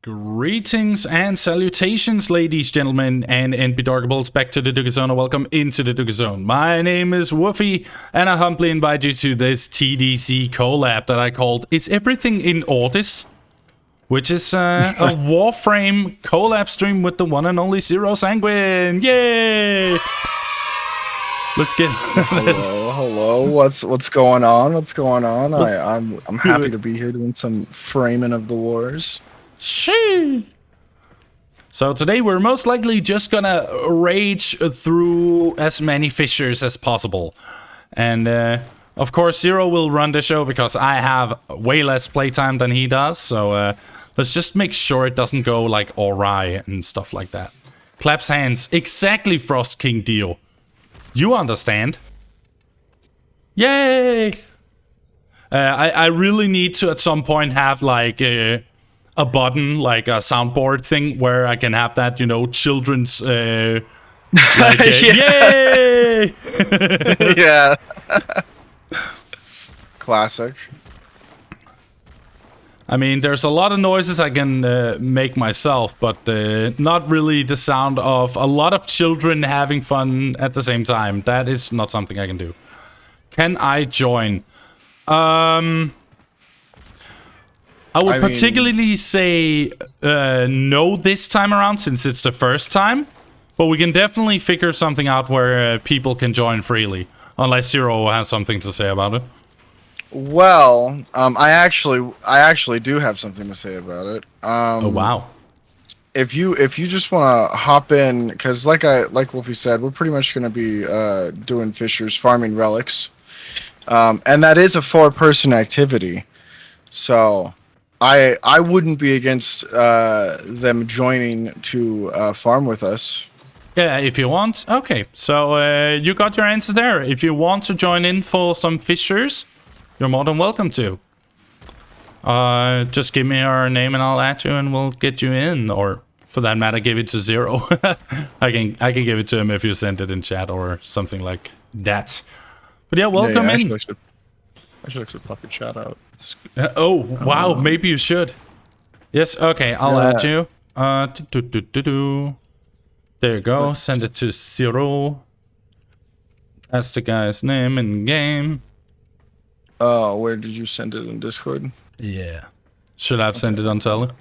Greetings and salutations, ladies, gentlemen, and NBDorkables. Back to the Duke Zone, and welcome into the Duke Zone. My name is Woofy, and I humbly invite you to this TDZ collab that I called Is Everything in Ordis? Which is a Warframe collab stream with the one and only Zer0Sanguine. Yay! Let's get. Hello. What's going on? What's going on? I'm happy to be here doing some framing of the wars. Shee. So today we're most likely just gonna rage through as many fissures as possible, and of course Zero will run the show because I have way less playtime than he does. So let's just make sure it doesn't go like awry and stuff like that. Claps hands. Exactly, Frost King Dio. You understand? Yay! I really need to at some point have like a button, like a soundboard thing, where I can have that, you know, children's like, yay! Yeah. Classic. I mean, there's a lot of noises I can make myself, but not really the sound of a lot of children having fun at the same time. That is not something I can do. Can I join? I would particularly say no this time around, since it's the first time. But we can definitely figure something out where people can join freely. Unless Zero has something to say about it. Well, I actually do have something to say about it. Oh wow! If you just want to hop in, because like Wolfie said, we're pretty much going to be doing fissures, farming relics, and that is a 4-person activity. So I wouldn't be against them joining to farm with us. Yeah, if you want. Okay, so you got your answer there. If you want to join in for some fissures, you're more than welcome to. Just give me your name and I'll add you and we'll get you in. Or for that matter, give it to Zero. I can give it to him if you send it in chat or something like that. But yeah, welcome in. I should actually fucking shout out. Oh, wow, maybe you should. Yes, okay, I'll add you. There you go, send it to Zero. That's the guy's name in game. Oh, where did you send it in Discord? Yeah. Should I have sent it on Tele?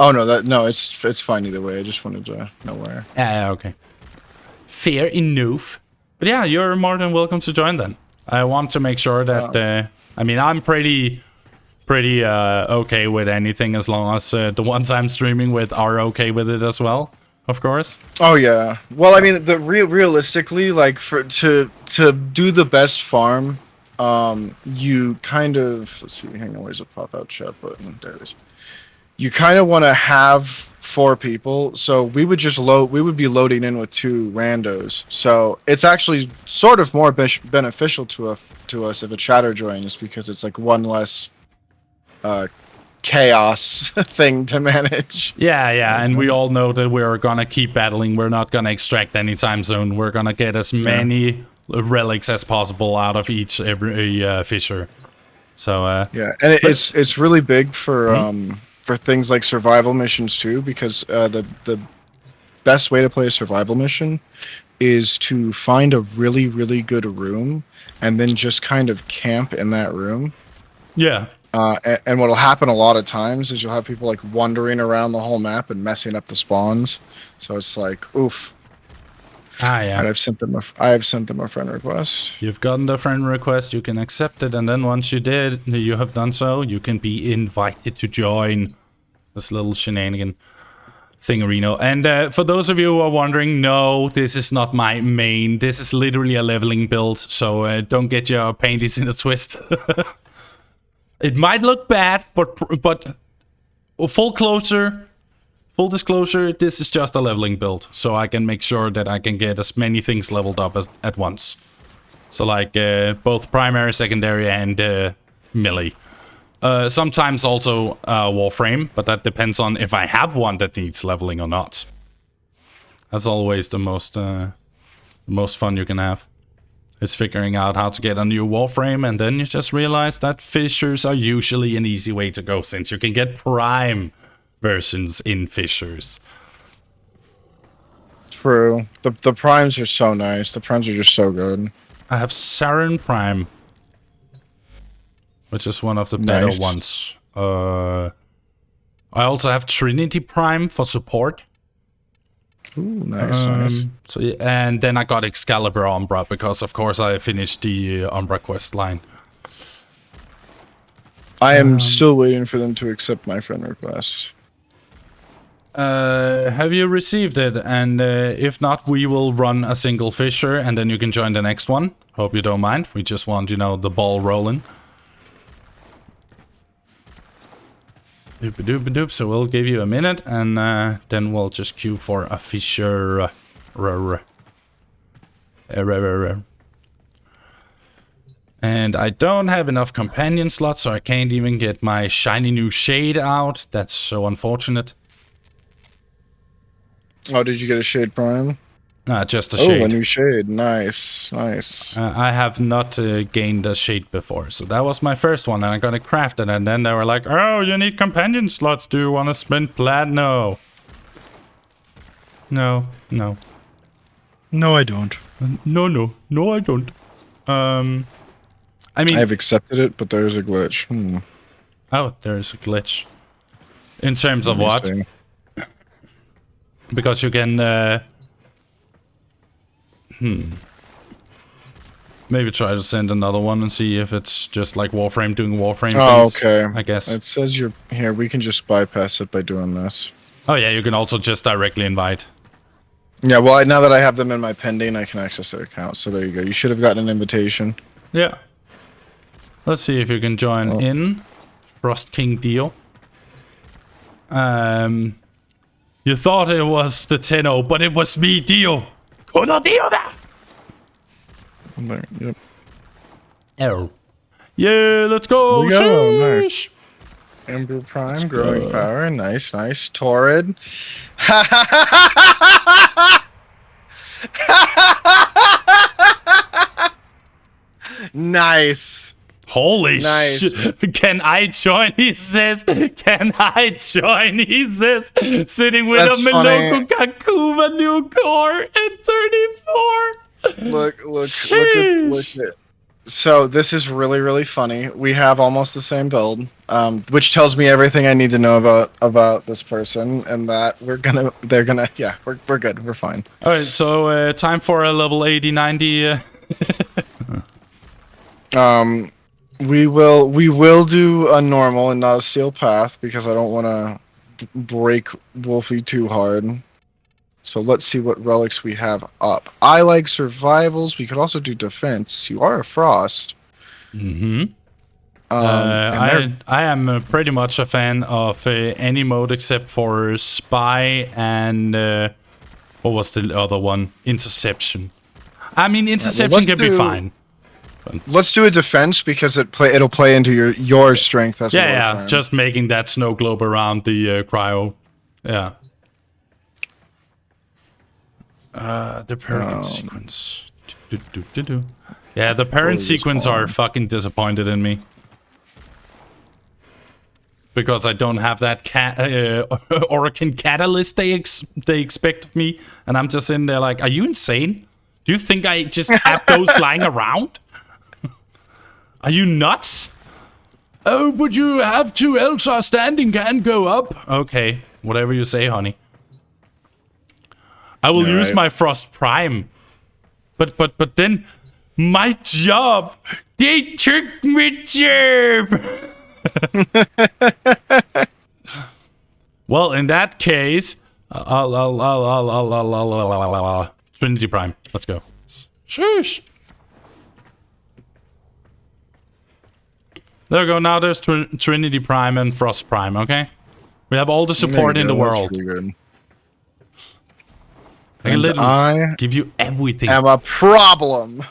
Oh no, it's fine either way. I just wanted to know where. Yeah, okay. Fair enough. But yeah, you're more than welcome to join then. I want to make sure that I mean, I'm pretty okay with anything as long as the ones I'm streaming with are okay with it as well, of course. Oh yeah. Well, I mean, realistically, like to do the best farm, you kind of, let's see, hang on, where's the pop out chat button? There it is. You kind of want to have 4 people, so we would be loading in with 2 randos. So it's actually sort of more beneficial to us if a chatter joins, because it's like one less chaos thing to manage. Yeah, and we all know that we're gonna keep battling. We're not gonna extract any time zone. We're gonna get as many relics as possible out of every fissure. So yeah, and it's really big for things like survival missions too, because the best way to play a survival mission is to find a really good room and then just kind of camp in that room. Yeah. And what'll happen a lot of times is you'll have people like wandering around the whole map and messing up the spawns. So it's like, oof. Ah, yeah. And I have sent them a friend request. You've gotten the friend request, you can accept it, and then once you have done so, you can be invited to join this little shenanigan thingarino. And for those of you who are wondering, no, this is not my main. This is literally a leveling build, so don't get your panties in a twist. It might look bad, but full disclosure, this is just a leveling build, so I can make sure that I can get as many things leveled up at once. So like both primary, secondary, and melee. Sometimes also Warframe, but that depends on if I have one that needs leveling or not. That's always the most fun you can have. It's figuring out how to get a new Warframe, and then you just realize that fissures are usually an easy way to go, since you can get Prime versions in fissures. True. The primes are so nice. The primes are just so good. I have Saren Prime, which is one of the better Nice. ones. I also have Trinity Prime for support. Ooh, nice. So yeah, and then I got Excalibur Umbra because, of course, I finished the Umbra quest line. I am still waiting for them to accept my friend request. Have you received it? And if not, we will run a single fissure, and then you can join the next one. Hope you don't mind. We just want, you know, the ball rolling. Doop-a-doop-a-doop. So we'll give you a minute, and then we'll just queue for a fissure. And I don't have enough companion slots, so I can't even get my shiny new shade out. That's so unfortunate. Oh, did you get a shade prime? Just a shade. Oh, a new shade. Nice. I have not gained a shade before, so that was my first one, and I got it crafted, and then they were like, oh, you need companion slots, do you want to spend plat? No, I don't. No, I don't. I mean... I've accepted it, but there's a glitch. Oh, there's a glitch. In terms of what? Because you can... Maybe try to send another one and see if it's just like Warframe doing Warframe things. Okay. I guess. It says you're here. We can just bypass it by doing this. Oh yeah, you can also just directly invite. Yeah, well, now that I have them in my pending, I can access their account. So there you go. You should have gotten an invitation. Yeah. Let's see if you can join in. Frost King Dio. You thought it was the Tenno, but it was me, Dio. Uno Dio da! There, yep. Oh. Yeah, let's go. There we go. Nice. Ember Prime, growing power. Nice. Torrid. Nice. Holy shit. Can I join? He says. Can I join? He says. Sitting with That's a Meloko Kakuma new core at 34. Look at. So this is really funny. We have almost the same build, which tells me everything I need to know about this person, and that we're good. We're fine. All right, so time for a level 80, 90. We will do a normal and not a steel path because I don't want to break Wolfie too hard. So let's see what relics we have up. I like survivals. We could also do defense. You are a frost. Mm-hmm. I am pretty much a fan of any mode except for spy and what was the other one? Interception. I mean, interception can be fine. Let's do a defense because it'll play into your strength as well. Yeah, just making that snow globe around the cryo. Yeah. The parent sequence. Yeah, the parent sequence are fucking disappointed in me. Because I don't have that Orokin catalyst they expect of me. And I'm just in there like, are you insane? Do you think I just have those lying around? Are you nuts? Oh, but you have two elves are standing, can't go up. Okay, whatever you say, honey. I will use my Frost Prime. But then my job. They took my job. Well, in that case, Trinity Prime. Let's go. Shush. There we go. Now there's Trinity Prime and Frost Prime. Okay, we have all the support in the world. Good. I can literally give you everything. I'm a problem.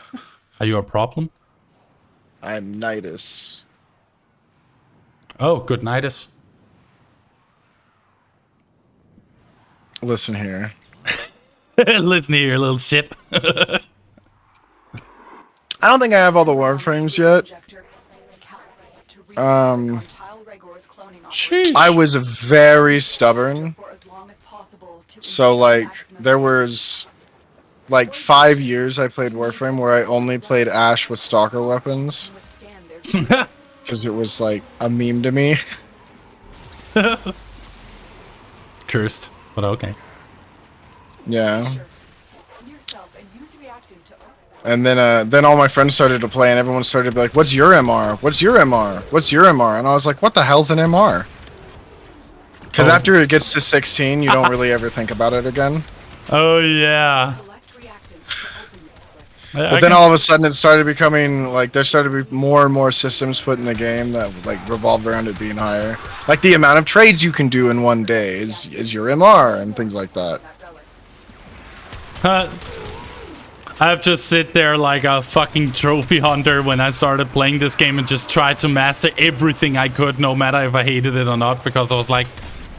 Are you a problem? I'm Nidus. Oh, good Nidus. Listen here. Listen here, little shit. I don't think I have all the Warframes yet. Sheesh. I was very stubborn. So like there was like 5 years I played Warframe where I only played Ash with stalker weapons. Because it was like a meme to me. Cursed, but okay. Yeah. And then all my friends started to play, and everyone started to be like, "What's your MR? What's your MR? What's your MR?" And I was like, "What the hell's an MR?" Because after it gets to 16, you don't really ever think about it again. Oh yeah. But then all of a sudden, it started becoming like there started to be more and more systems put in the game that like revolved around it being higher. Like the amount of trades you can do in one day is your MR and things like that. I have to sit there like a fucking trophy hunter when I started playing this game and just try to master everything I could, no matter if I hated it or not, because I was like,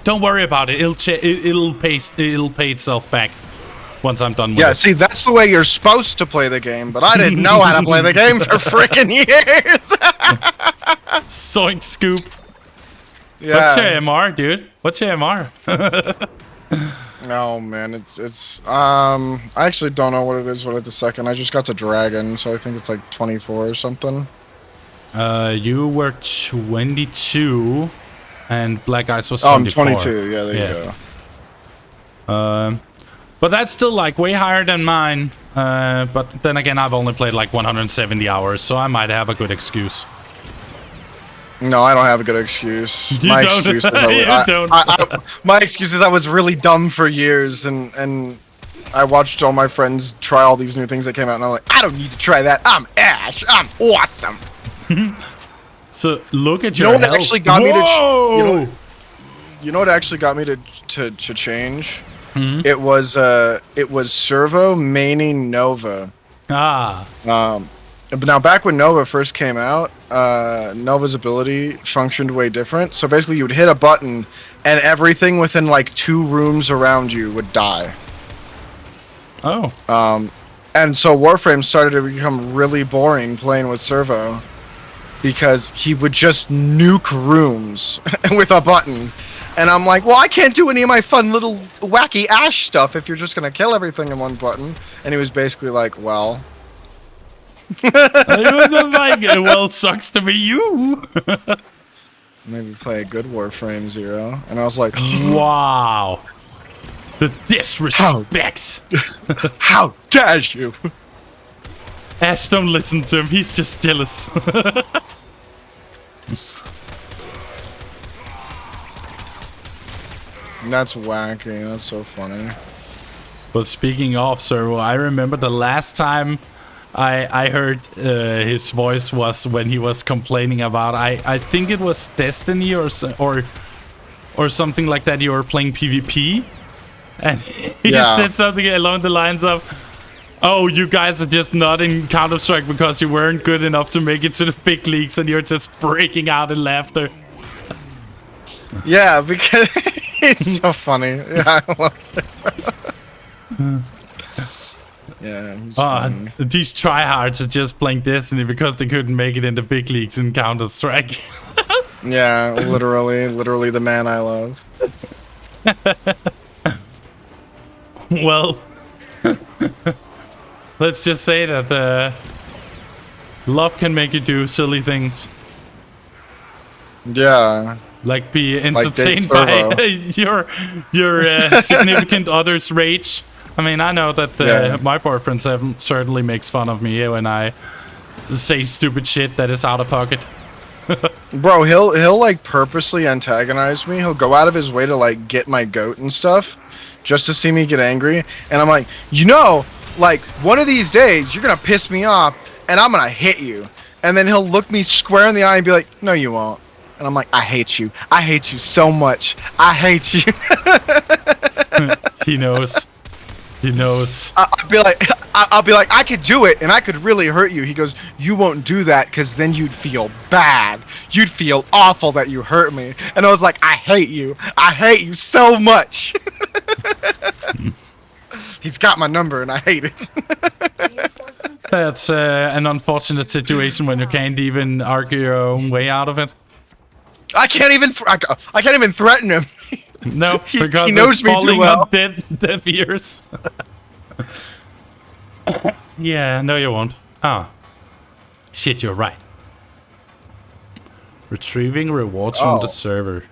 don't worry about it. It'll pay itself back once I'm done with it. Yeah, see, that's the way you're supposed to play the game, but I didn't know how to play the game for freaking years. Soink scoop. Yeah. What's your MR, dude? What's your MR? Oh man, it's I actually don't know what it is right at the second. I just got to Dragon, so I think it's like 24 or something. You were 22, and Black Ice was 24. Oh, I'm 22. Yeah, there you go. But that's still like way higher than mine. But then again, I've only played like 170 hours, so I might have a good excuse. No, I don't have a good excuse. You My don't. excuse is my excuse is I was really dumb for years, and I watched all my friends try all these new things that came out, and I'm like, I don't need to try that. I'm Ash. I'm awesome. So look at You your know what health. actually got me to? Whoa! You know what actually got me to change? Hmm? It was Servo maining Nova. Ah. But now back when Nova first came out, Nova's ability functioned way different. So basically you would hit a button and everything within like 2 rooms around you would die. Oh. And so Warframe started to become really boring playing with Servo because he would just nuke rooms with a button. And I'm like, well, I can't do any of my fun little wacky Ash stuff if you're just going to kill everything in one button. And he was basically like, well... I was like, well, sucks to be you. Maybe play a good Warframe 0. And I was like, wow. The disrespect. How dare you? Ash, don't listen to him. He's just jealous. That's wacky. That's so funny. But speaking of Servo, I remember the last time I heard his voice was when he was complaining about I think it was Destiny or something like that. You were playing PvP, and he said something along the lines of, "Oh, you guys are just not in Counter-Strike because you weren't good enough to make it to the big leagues, and you're just breaking out in laughter." Yeah, because it's so funny. Yeah, I love it. Yeah, these tryhards are just playing Destiny because they couldn't make it in the big leagues in Counter-Strike. Yeah, literally the man I love. Well, let's just say that love can make you do silly things. Yeah. Like be entertained by your significant other's rage. I mean, I know that my boyfriend certainly makes fun of me when I say stupid shit that is out of pocket. Bro, he'll like purposely antagonize me. He'll go out of his way to like get my goat and stuff just to see me get angry. And I'm like, you know, like one of these days you're gonna piss me off and I'm gonna hit you. And then he'll look me square in the eye and be like, no, you won't. And I'm like, I hate you. I hate you so much. I hate you. He knows. He knows. I'll be like, I could do it, and I could really hurt you. He goes, you won't do that, because then you'd feel bad. You'd feel awful that you hurt me. And I was like, I hate you. I hate you so much. He's got my number, and I hate it. That's an unfortunate situation when you can't even argue your own way out of it. I can't even threaten him. No, because he knows it's me too falling well. on deaf ears. Yeah, no you won't. Ah. Shit, you're right. Retrieving rewards from the server.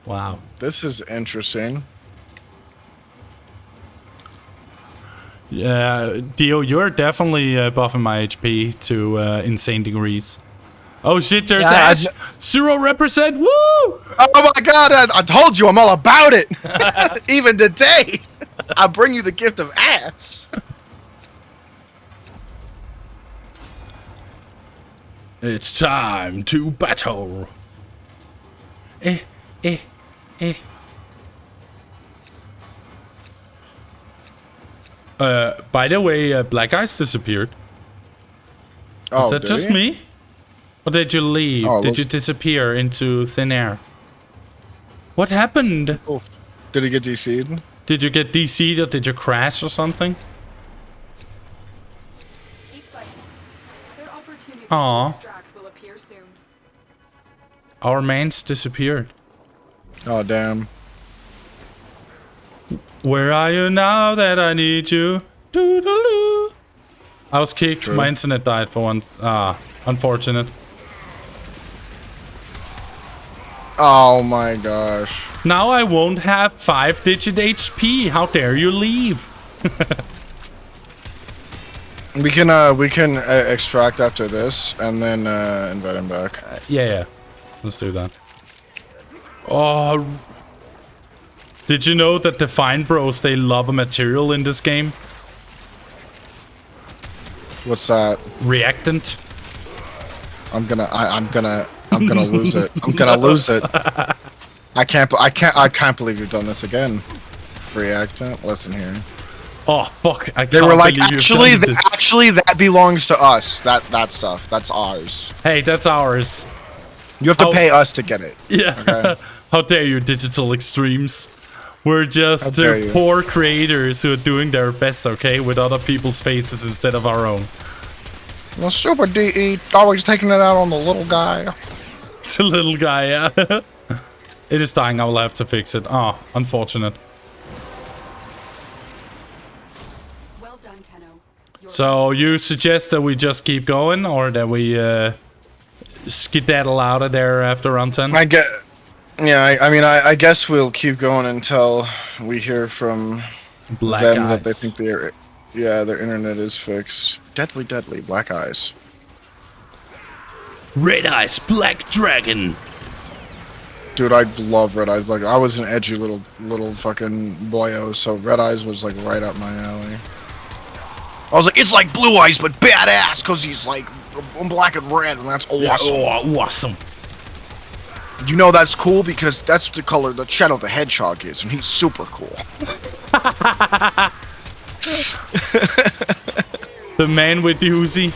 Wow. This is interesting. Yeah, Dio, you're definitely buffing my HP to insane degrees. Oh shit, there's Ash! Zero represent, woo! Oh my god, I told you I'm all about it! Even today! I'll bring you the gift of Ash! It's time to battle! By the way, Black Eyes disappeared. Oh, Is that just me? Or did you leave? Oh, did you disappear into thin air? What happened? Oh, did he get DC'd? Did you get DC'd or did you crash or something? Aww. Our man's disappeared. Oh, damn. Where are you now that I need you? Doo-doo-doo. I was kicked. True. My internet died for one. Unfortunate. Oh my gosh. Now I won't have 5-digit HP. How dare you leave? We can extract after this and then invite him back. Yeah. Let's do that. Oh. Did you know that the Fine Bros, they love a material in this game? What's that? Reactant. I'm gonna lose it. I'm gonna lose it. I can't believe you've done this again. Reactant. Listen here. Oh fuck! I can't They were like, believe you've actually, done this. actually, that belongs to us. That stuff. That's ours. Hey, that's ours. You have to pay us to get it. Yeah. Okay? How dare you, digital extremes? We're just poor creators who are doing their best, okay, with other people's faces instead of our own. Well, Super DE always taking it out on the little guy. The little guy, yeah. It is dying. I will have to fix it. Ah, unfortunate. Well done, Tenno. So you suggest that we just keep going, or that we skedaddle out of there after round 10? I guess we'll keep going until we hear from Black them Eyes. that they think their internet is fixed. Deadly, Black Eyes. Red Eyes, Black Dragon. Dude, I love Red Eyes. Like, I was an edgy little fucking boyo, so Red Eyes was like right up my alley. I was like, it's like Blue Eyes, but badass, cause he's like black and red, and that's awesome. Yeah, oh, awesome. You know that's cool because that's the color that Shadow the Hedgehog is, and he's super cool. The man with the Uzi.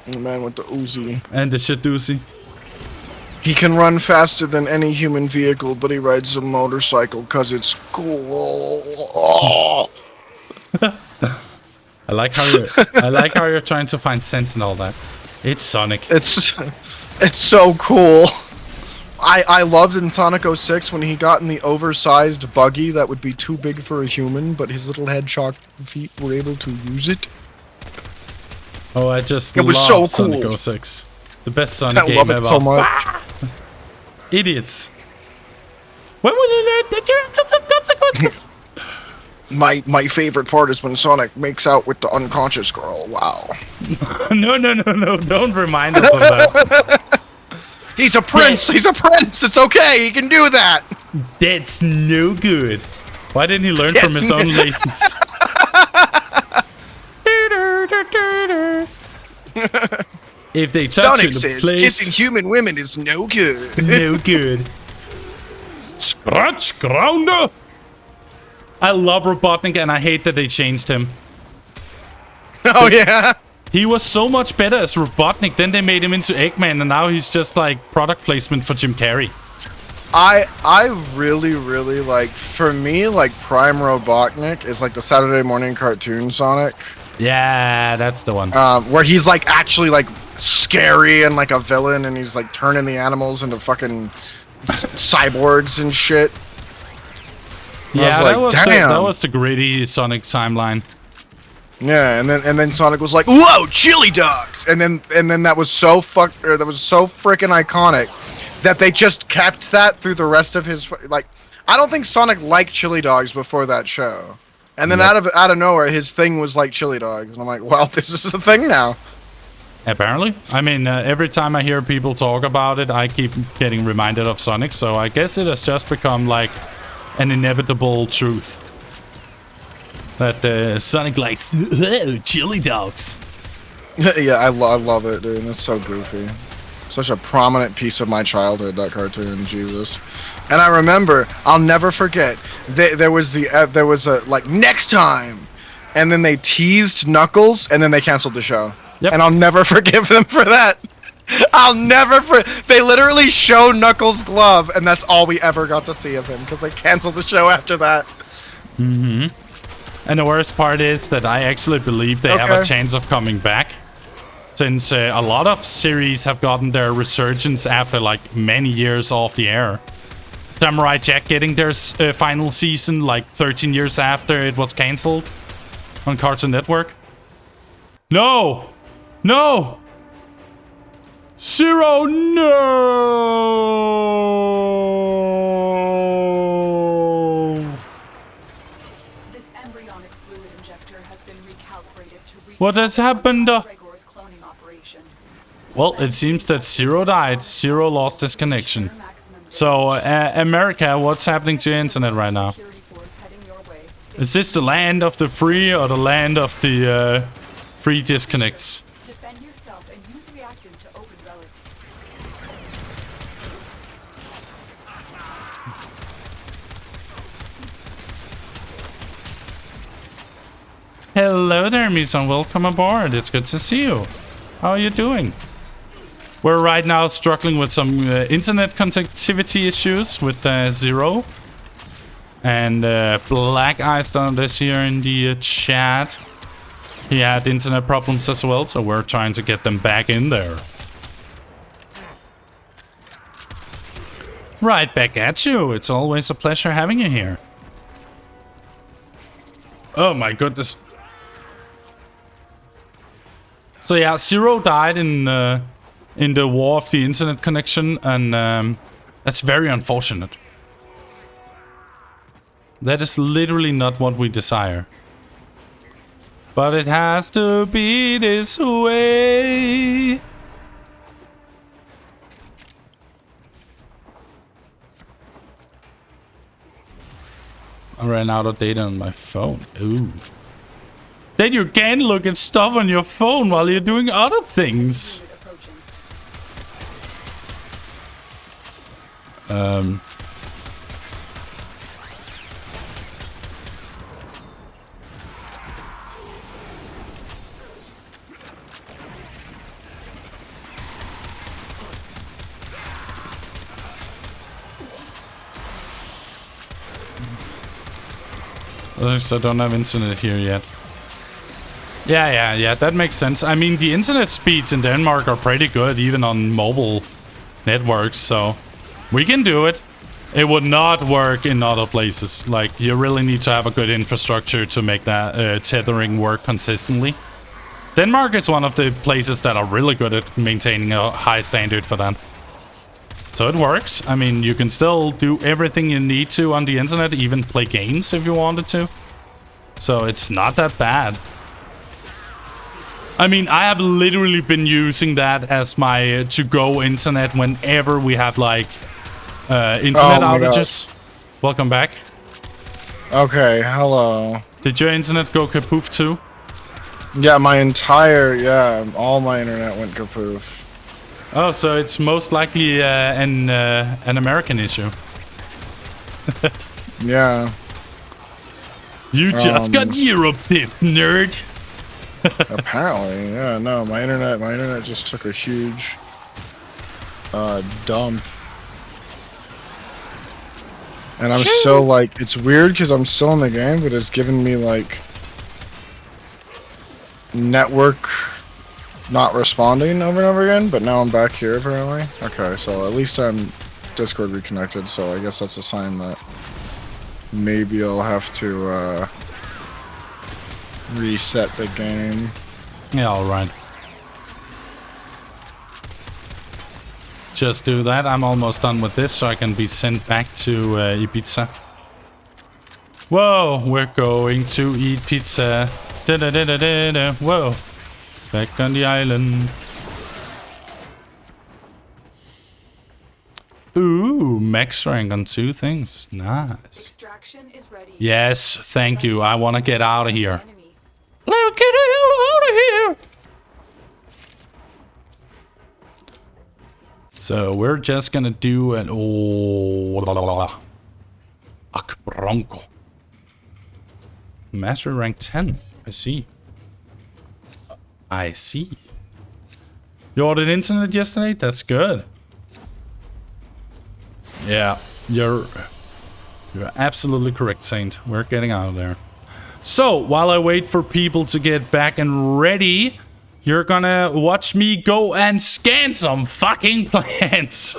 The man with the Uzi. And the Shaduzi. He can run faster than any human vehicle, but he rides a motorcycle because it's cool. I like how you're trying to find sense in all that. It's Sonic. It's so cool. I loved in Sonic 06 when he got in the oversized buggy that would be too big for a human, but his little hedgehog feet were able to use it. Oh, I just it was love so cool. Sonic 06. The best Sonic I game love it ever. so much. Idiots. When will you learn that your actions have consequences? My favorite part is when Sonic makes out with the unconscious girl. Wow. No. Don't remind us of that. He's a prince. He's a prince. It's okay. He can do that. That's no good. Why didn't he learn from his own lessons? If they touch Sonic in the says place, kissing human women is no good. no good. Scratch grounder. I love Robotnik and I hate that they changed him. Oh yeah. He was so much better as Robotnik, then they made him into Eggman and now he's just like product placement for Jim Carrey. I really like, for me, like Prime Robotnik is like the Saturday morning cartoon Sonic. Yeah, that's the one. Where he's like actually like scary and like a villain, and he's like turning the animals into fucking cyborgs and shit. Yeah, like, that was the gritty Sonic timeline. Yeah, and then Sonic was like, "Whoa, chili dogs!" And then that was so freaking iconic that they just kept that through the rest of his like. I don't think Sonic liked chili dogs before that show, and then out of nowhere, his thing was like chili dogs, and I'm like, "Well, this is a thing now." Apparently, I mean, every time I hear people talk about it, I keep getting reminded of Sonic. So I guess it has just become like an inevitable truth that Sonic likes chili dogs. Yeah, I love it, dude. It's so goofy. Such a prominent piece of my childhood, that cartoon, Jesus. And I remember, I'll never forget, there was a, like, next time! And then they teased Knuckles, and then they canceled the show. Yep. And I'll never forgive them for that. They literally show Knuckles' glove, and that's all we ever got to see of him, because they canceled the show after that. Mm-hmm. And the worst part is that I actually believe they have a chance of coming back. Since a lot of series have gotten their resurgence after like many years off the air. Samurai Jack getting their final season like 13 years after it was cancelled on Cartoon Network. No! No! Zero, no! This embryonic fluid injector has been recalibrated to What has happened? Gregor's cloning operation. Well, it seems that Zero died. Zero lost his connection. So, America, what's happening to your internet right now? Is this the land of the free or the land of the free disconnects? Defend yourself and use reactant to open relics. Hello there, Mison. Welcome aboard. It's good to see you. How are you doing? We're right now struggling with some internet connectivity issues with Zero. And Black Ice down this here in the chat. He had internet problems as well, so we're trying to get them back in there. Right back at you. It's always a pleasure having you here. Oh my goodness. So yeah, Zero died in the war of the internet connection, and that's very unfortunate. That is literally not what we desire. But it has to be this way. I ran out of data on my phone. Ooh. Then you can look at stuff on your phone while you're doing other things. I don't have internet here yet. Yeah, that makes sense. I mean, the internet speeds in Denmark are pretty good, even on mobile networks, so we can do it. It would not work in other places. Like, you really need to have a good infrastructure to make that tethering work consistently. Denmark is one of the places that are really good at maintaining a high standard for that. So it works. I mean, you can still do everything you need to on the internet, even play games if you wanted to. So it's not that bad. I mean, I have literally been using that as my to-go internet whenever we have, like, internet outages. Welcome back. Okay, hello. Did your internet go kapoof too? Yeah, all my internet went kapoof. Oh, so it's most likely an American issue. Yeah. You just got Europe dipped, nerd. Apparently, yeah. No, my internet just took a huge dump. And I'm so like, it's weird because I'm still in the game, but it's giving me like network not responding over and over again. But now I'm back here apparently. Okay, so at least I'm Discord reconnected. So I guess that's a sign that maybe I'll have to reset the game. Yeah, alright. Just do that. I'm almost done with this so I can be sent back to Ibiza. Whoa, we're going to eat pizza. Da -da -da -da -da -da. Whoa. Back on the island. Ooh, max rank on 2 things. Nice. Extraction is ready. Yes, thank you. I want to get out of here. Let's get the hell out of here. So we're just gonna do an Akbronco. Master rank 10. I see. I see. You ordered internet yesterday? That's good. Yeah, you're absolutely correct, Saint. We're getting out of there. So, while I wait for people to get back and ready, you're gonna watch me go and scan some fucking plants.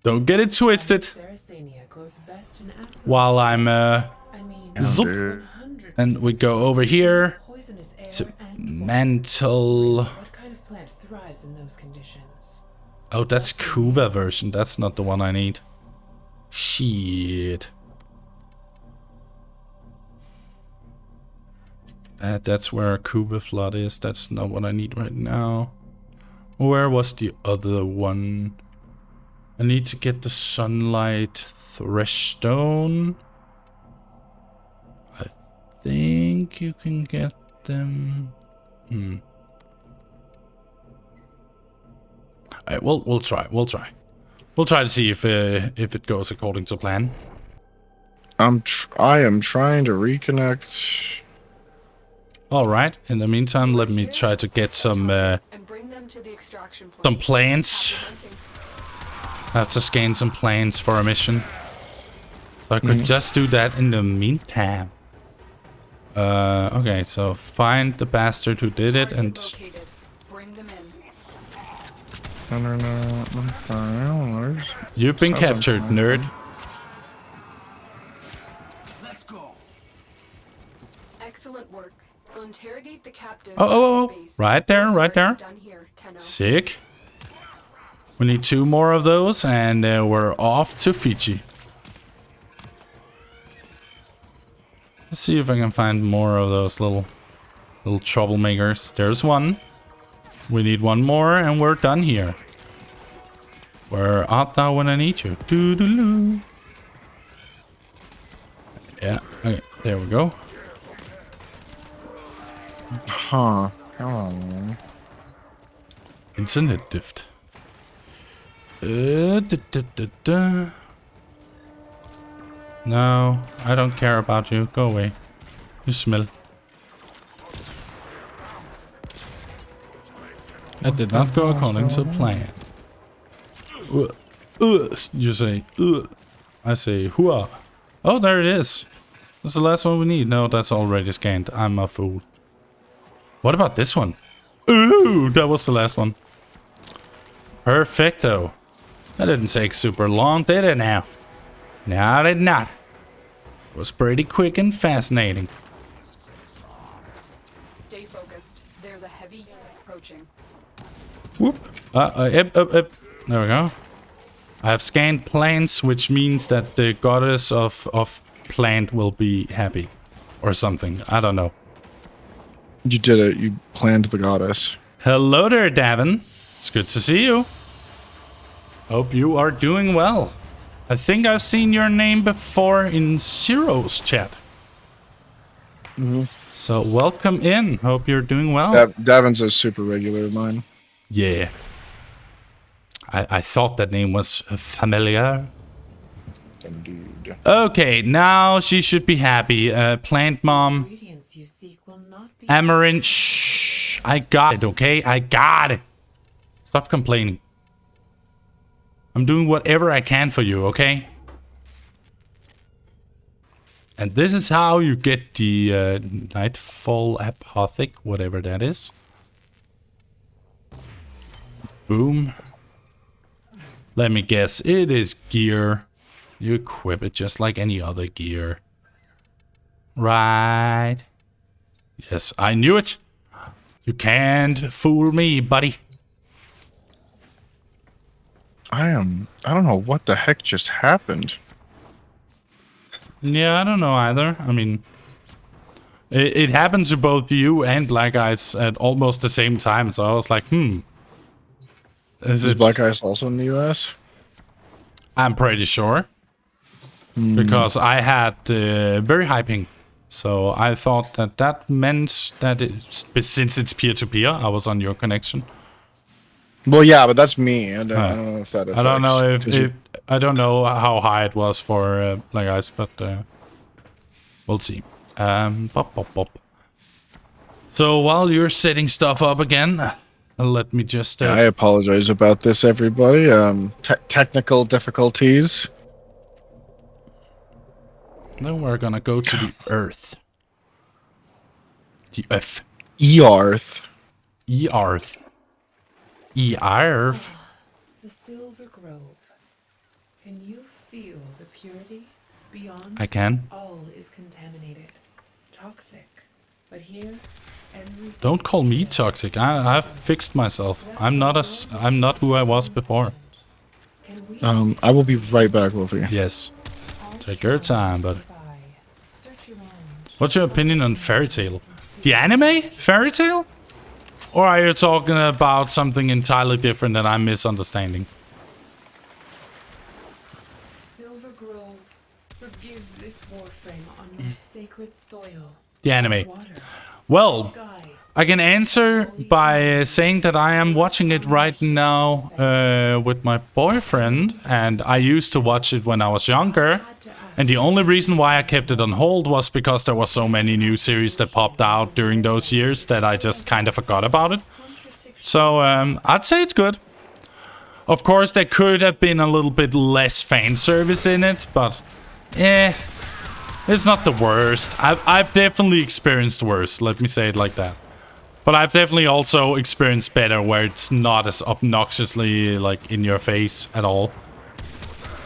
Don't get it twisted. While I'm zoop, and we go over here to mantle. Oh, that's Kuva version. That's not the one I need. Shit. That's where Kuva flood is. That's not what I need right now. Where was the other one? I need to get the sunlight thresh stone. I think you can get them. Alright, we'll try. We'll try to see if it goes according to plan. I am trying to reconnect. All right. In the meantime, let me try to get some plants. I have to scan some plants for a mission. So I could just do that in the meantime. Okay, so find the bastard who did it and. You've been captured, nerd. Let's go. Excellent work. We'll interrogate the captive. Oh. Right there. Sick. We need 2 more of those, and we're off to Fiji. Let's see if I can find more of those little troublemakers. There's one. We need 1 more, and we're done here. Where art thou when I need you? Doo-doo-doo. Yeah, okay, there we go. Huh. Come on, man. Internet dift. No, I don't care about you. Go away. You smell. That did not go according to plan. You say, I say, hooah. Oh, there it is. That's the last one we need. No, that's already scanned. I'm a fool. What about this one? Ooh, that was the last one. Perfecto. That didn't take super long, did it now? No, it did not. It was pretty quick and fascinating. Stay focused. There's a heavy unit approaching. Whoop. There we go. I have scanned plants, which means that the goddess of plant will be happy. Or something. I don't know. You did it. You planned the goddess. Hello there, Davin. It's good to see you. Hope you are doing well. I think I've seen your name before in Zero's chat. So welcome in. Hope you're doing well. Davin's a super regular of mine. Yeah. I thought that name was familiar. Dude. Okay, now she should be happy. Plant mom. Amaranth. Shh. I got it, okay? I got it. Stop complaining. I'm doing whatever I can for you, okay? And this is how you get the Nightfall Apothic, whatever that is. Boom. Let me guess, it is gear. You equip it just like any other gear. Right. Yes, I knew it. You can't fool me, buddy. I don't know what the heck just happened. Yeah, I don't know either. I mean, it happened to both you and Black Eyes at almost the same time, so I was like, Is Black Eyes also in the US? I'm pretty sure. Because I had very high ping. So I thought that that meant that since it's peer-to-peer, I was on your connection. Well, yeah, but that's me. I don't know if that affects. I don't know if I don't know how high it was for Black Eyes, but we'll see. Pop, pop, pop. So while you're setting stuff up again, let me just... I apologize about this, everybody. Technical difficulties. Then we're gonna go to the Earth. The Earth. E-Arth. E-Arth. E-Arth. The Silver Grove. Can you feel the purity? Beyond, I can. all is contaminated. Toxic. But here, everything... Don't call me toxic. I've fixed myself. I'm not who I was before. I will be right back, Wolfie. Yes. Take your time, but... What's your opinion on Fairy Tail? The anime Fairy Tail? Or are you talking about something entirely different that I'm misunderstanding? Silver Grove, forgive this Warframe on your sacred soil. The anime. Water, Well, sky. I can answer by saying that I am watching it right now with my boyfriend, and I used to watch it when I was younger. And the only reason why I kept it on hold was because there were so many new series that popped out during those years that I just kind of forgot about it. So I'd say it's good. Of course, there could have been a little bit less fan service in it, but it's not the worst. I've definitely experienced worse, let me say it like that. But I've definitely also experienced better where it's not as obnoxiously like in your face at all.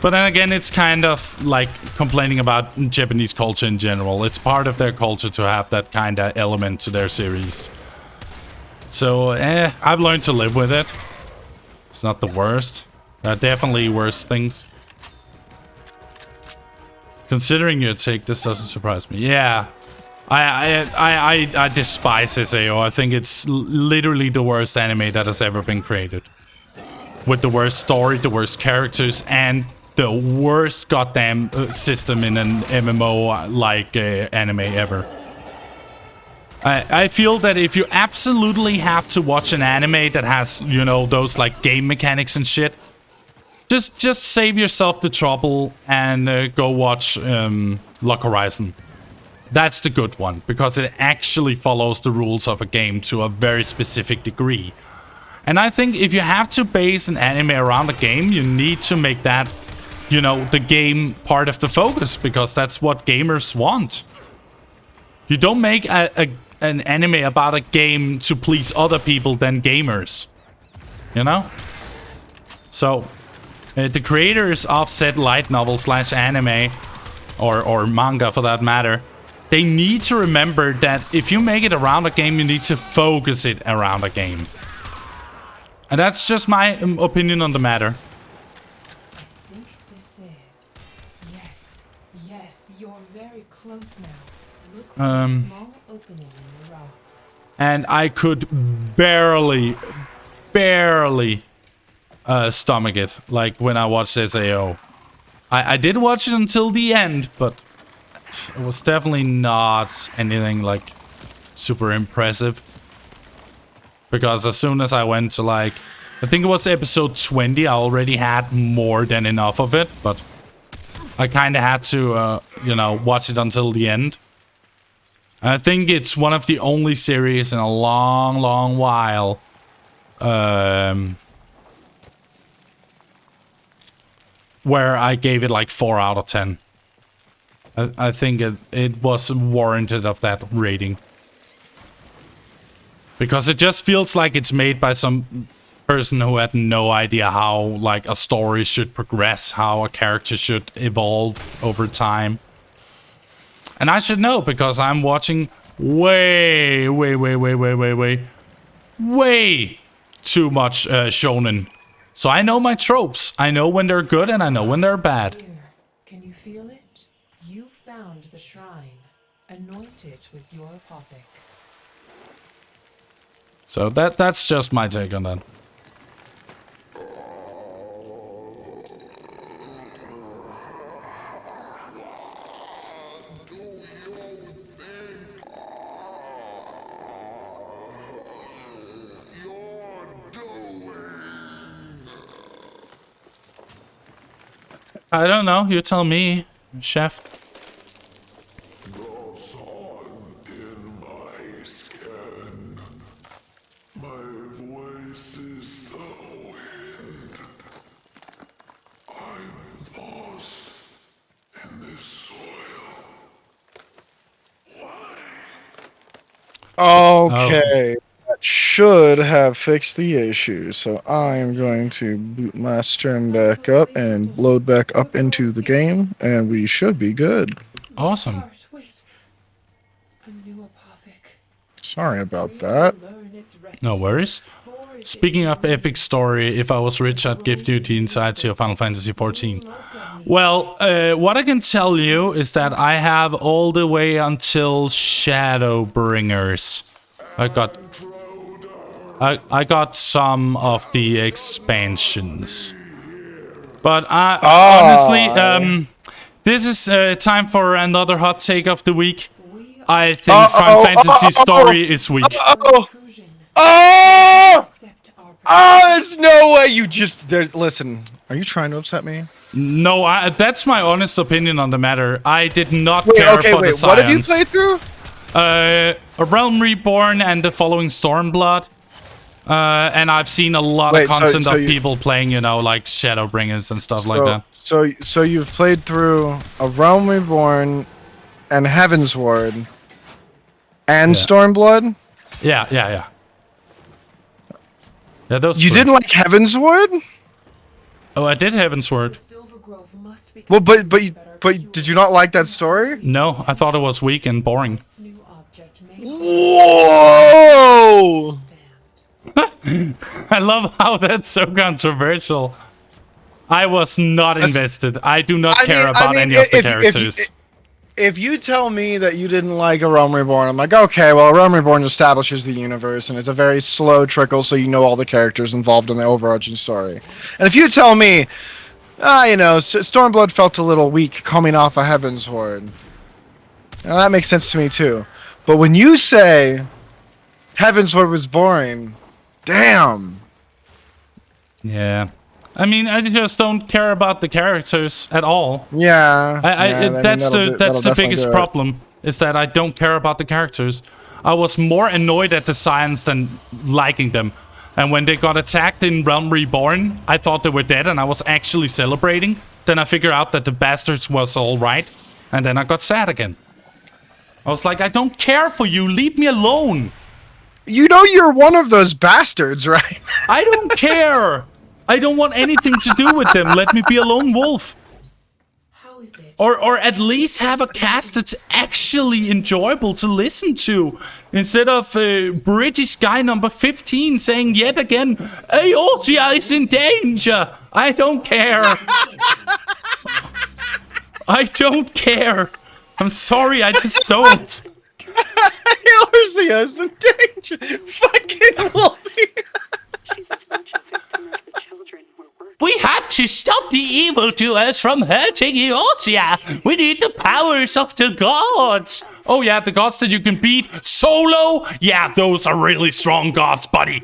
But then again, it's kind of like complaining about Japanese culture in general. It's part of their culture to have that kind of element to their series. So, I've learned to live with it. It's not the worst. There are definitely worse things. Considering your take, this doesn't surprise me. Yeah. I despise SAO. I think it's literally the worst anime that has ever been created. With the worst story, the worst characters, and the worst goddamn system in an MMO like anime ever. I feel that if you absolutely have to watch an anime that has, you know, those like game mechanics and shit, just save yourself the trouble and go watch Log Horizon. That's the good one, because it actually follows the rules of a game to a very specific degree. And I think if you have to base an anime around a game, you need to make that, you know, the game part of the focus, because that's what gamers want. You don't make an anime about a game to please other people than gamers. You know? So, the creators of said light novel / anime, or manga for that matter, they need to remember that if you make it around a game, you need to focus it around a game. And that's just my opinion on the matter. Yes, you're very close now. Look for a small opening in the rocks. And I could barely stomach it, like when I watched SAO. I did watch it until the end, but it was definitely not anything like super impressive. Because as soon as I went to like, I think it was episode 20, I already had more than enough of it, but I kind of had to, you know, watch it until the end. I think it's one of the only series in a long where I gave it like 4 out of 10. I think it was warranted of that rating. Because it just feels like it's made by some person who had no idea how like a story should progress, how a character should evolve over time. And I should know because I'm watching way too much shonen. So I know my tropes. I know when they're good and I know when they're bad. Here, can you feel it? You found the shrine. Anoint it with your apothic. So that's just my take on that. I don't know. You tell me, chef. Okay. That should have fixed the issue. So I am going to boot my stream back up and load back up into the game, and we should be good. Awesome. Wait. A new apothic. Sorry about that. No worries. Speaking of epic story, if I was rich, I'd give you the insights to Final Fantasy XIV. Well, what I can tell you is that I have all the way until Shadowbringers. I got some of the expansions. But honestly, this is time for another hot take of the week. I think Final Fantasy story is weak. There's no way you just... Listen, are you trying to upset me? No, that's my honest opinion on the matter. I did not care for the science. What have you played through? A Realm Reborn and the following Stormblood. And I've seen a lot of content of people playing, you know, like Shadowbringers and stuff like that. So you've played through a Realm Reborn and Heavensward and Stormblood? Yeah. Yeah, those you didn't like Heavensward? Oh, I did Heavensward. Well, but did you not like that story? No, I thought it was weak and boring. Whoa! I love how that's so controversial. I was not invested. I do not care about any of the characters. If you tell me that you didn't like a Realm Reborn, I'm like, okay, well, Realm Reborn establishes the universe, and it's a very slow trickle, so you know all the characters involved in the overarching story. And if you tell me, you know, Stormblood felt a little weak coming off of Heavensward, now that makes sense to me too. But when you say Heavensward was boring, damn. Yeah. I mean, I just don't care about the characters at all. Yeah. That's the biggest problem, is that I don't care about the characters. I was more annoyed at the science than liking them. And when they got attacked in Realm Reborn, I thought they were dead and I was actually celebrating. Then I figured out that the bastards was alright. And then I got sad again. I was like, I don't care for you, leave me alone. You know you're one of those bastards, right? I don't care. I don't want anything to do with them. Let me be a lone wolf. How is it? Or at least have a cast that's actually enjoyable to listen to. Instead of British guy number 15 saying yet again, Eorzea is in danger. I don't care. I don't care. I'm sorry, I just don't. Eorzea is in danger. Fucking Wolfie. We have to stop the evildoers from hurting Eorzea. We need the powers of the gods. Oh yeah, the gods that you can beat solo? Yeah, those are really strong gods, buddy.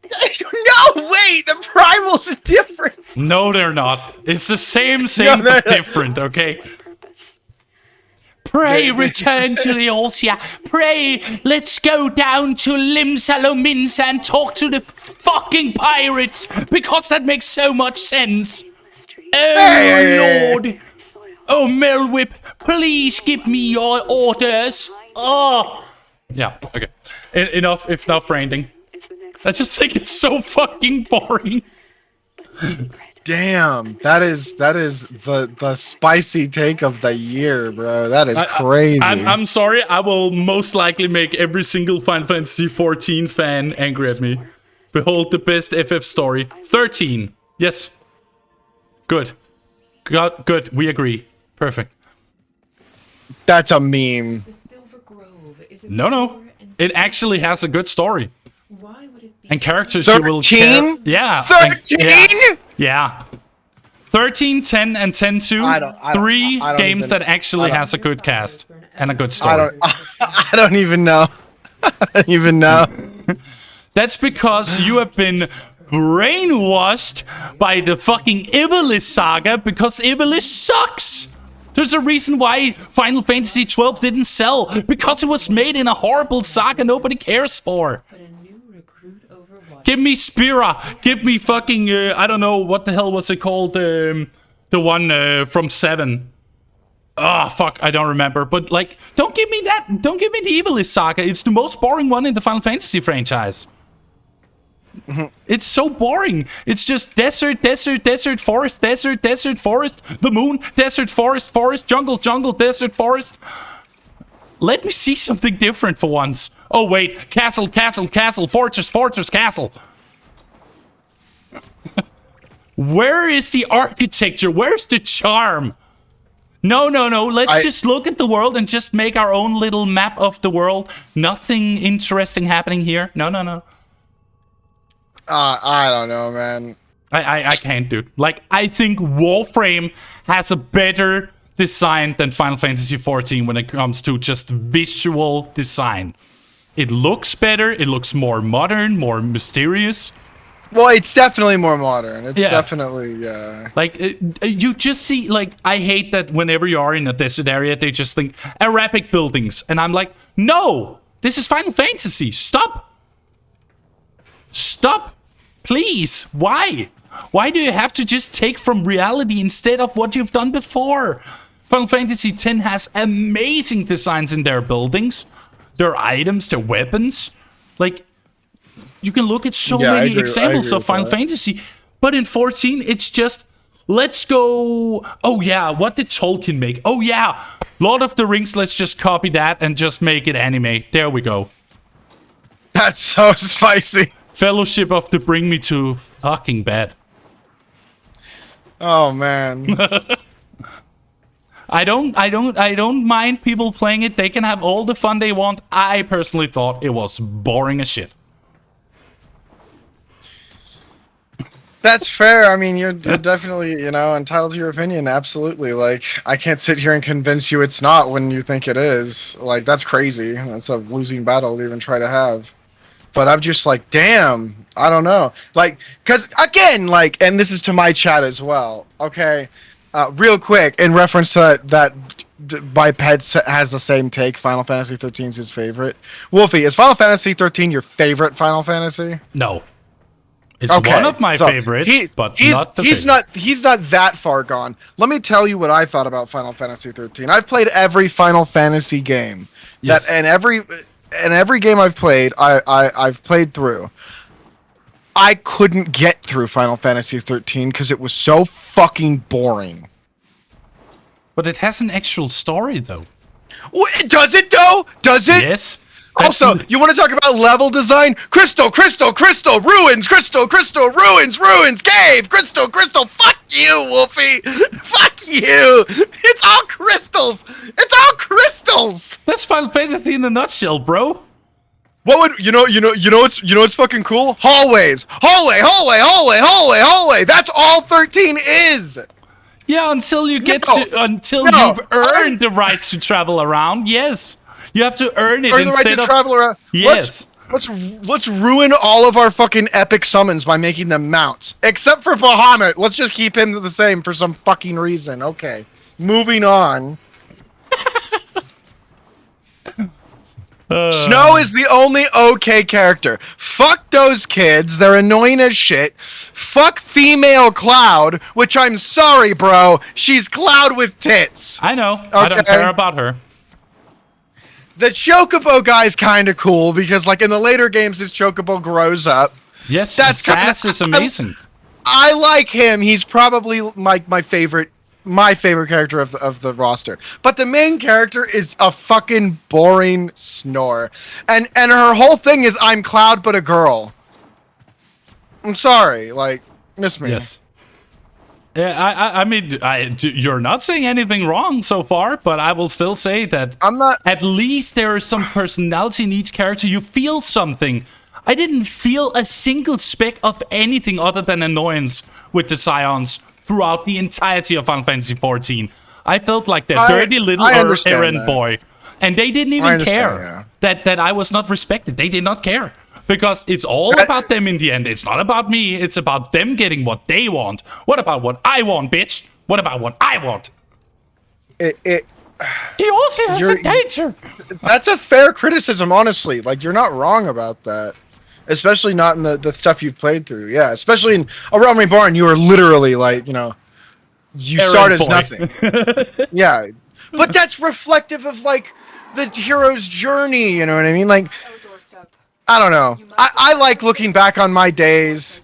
No, wait, the primals are different. No, they're not. It's the same, but different, okay? Pray, return to the Eorzea. Pray, let's go down to Limsa and talk to the fucking pirates, because that makes so much sense. Oh, Lord. Oh, Melwhip, please give me your orders. Oh. Yeah, okay. Enough ranting. I just think it's so fucking boring. Damn, that is the spicy take of the year, bro. That is crazy. I'm sorry. I will most likely make every single Final Fantasy 14 fan angry at me. Behold the best FF story. 13. Yes. Good. Good. We agree. Perfect. That's a meme. The Silver Grove is No. It actually has a good story. Why would it be? And characters you will care. Yeah. 13? Yeah. 13, 10, and 10-2. Three games that actually has a good cast and a good story. I don't even know. I don't even know. That's because you have been brainwashed by the fucking Ivalice saga because Ivalice sucks. There's a reason why Final Fantasy 12 didn't sell. Because it was made in a horrible saga nobody cares for. But a new recruit over what? Give me Spira. Give me fucking, I don't know, what the hell was it called? The one from 7. Oh, fuck, I don't remember. But, like, don't give me that. Don't give me the Ivalice saga. It's the most boring one in the Final Fantasy franchise. It's so boring. It's just desert, forest, the moon, desert, forest, jungle, desert, forest. Let me see something different for once. Oh, wait. Castle, fortress, castle. Where is the architecture? Where's the charm? No. Let's just look at the world and just make our own little map of the world. Nothing interesting happening here. No. I don't know, man. I can't, dude. Like, I think Warframe has a better design than Final Fantasy 14 when it comes to just visual design. It looks better. It looks more modern, more mysterious. Well, it's definitely more modern. It's definitely, Like, you just see, like, I hate that whenever you are in a desert area, they just think Arabic buildings. And I'm like, no, this is Final Fantasy. Stop. Please. Why? Why do you have to just take from reality instead of what you've done before? Final Fantasy X has amazing designs in their buildings, their items, their weapons. Like, you can look at so many examples of Final Fantasy, but in 14, it's just, let's go. Oh, yeah, what did Tolkien make? Oh, yeah, Lord of the Rings, let's just copy that and just make it anime. There we go. That's so spicy. Fellowship of the Bring Me to fucking bed. Oh, man. I don't mind people playing it. They can have all the fun they want. I personally thought it was boring as shit. That's fair. I mean, you're definitely, entitled to your opinion. Absolutely. Like, I can't sit here and convince you it's not when you think it is. Like, that's crazy. That's a losing battle to even try to have. But I'm just like, damn, I don't know. Like, because, again, like, and this is to my chat as well, okay? Real quick, in reference to that Biped has the same take, Final Fantasy 13 is his favorite. Wolfie, is Final Fantasy 13 your favorite Final Fantasy? No. It's one of my favorites, but not the favorite. He's not that far gone. Let me tell you what I thought about Final Fantasy 13. I've played every Final Fantasy game. Yes. And every game I've played, I've played through. I couldn't get through Final Fantasy 13 because it was so fucking boring. But it has an actual story, though. Does it, though? Does it? Yes. Also, you want to talk about level design? Crystal, ruins, ruins, cave, crystal, fuck you, Wolfie! Fuck you! It's all crystals! That's Final Fantasy in a nutshell, bro. What would what's fucking cool? Hallways! Hallway! That's all 13 is! Yeah, until you get you've earned the right to travel around, yes. You have to earn it instead of travel around. Yes. Let's ruin all of our fucking epic summons by making them mounts. Except for Bahamut. Let's just keep him the same for some fucking reason. Okay. Moving on. Snow is the only okay character. Fuck those kids. They're annoying as shit. Fuck female Cloud, which I'm sorry, bro. She's Cloud with tits. I know. Okay. I don't care about her. The Chocobo guy's kind of cool because, like, in the later games, this Chocobo grows up. Yes, that's Sass is amazing. I like him. He's probably my favorite character of the roster. But the main character is a fucking boring snore. And her whole thing is I'm Cloud but a girl. I'm sorry, like, miss me. Yes. Yeah, I mean, you're not saying anything wrong so far, but I will still say that I'm not. At least there is some personality in each character. You feel something. I didn't feel a single speck of anything other than annoyance with the Scions throughout the entirety of Final Fantasy XIV. I felt like that dirty little errand boy, and they didn't even care that I was not respected. They did not care. Because it's all about them in the end. It's not about me. It's about them getting what they want. What about what I want, bitch? What about what I want? He also has a danger. That's a fair criticism, honestly. Like, you're not wrong about that. Especially not in the stuff you've played through. Yeah, especially in A Realm Reborn, you were literally, like, you know, you start as nothing. Yeah. But that's reflective of, like, the hero's journey, you know what I mean? Like, I don't know. I like looking back on my days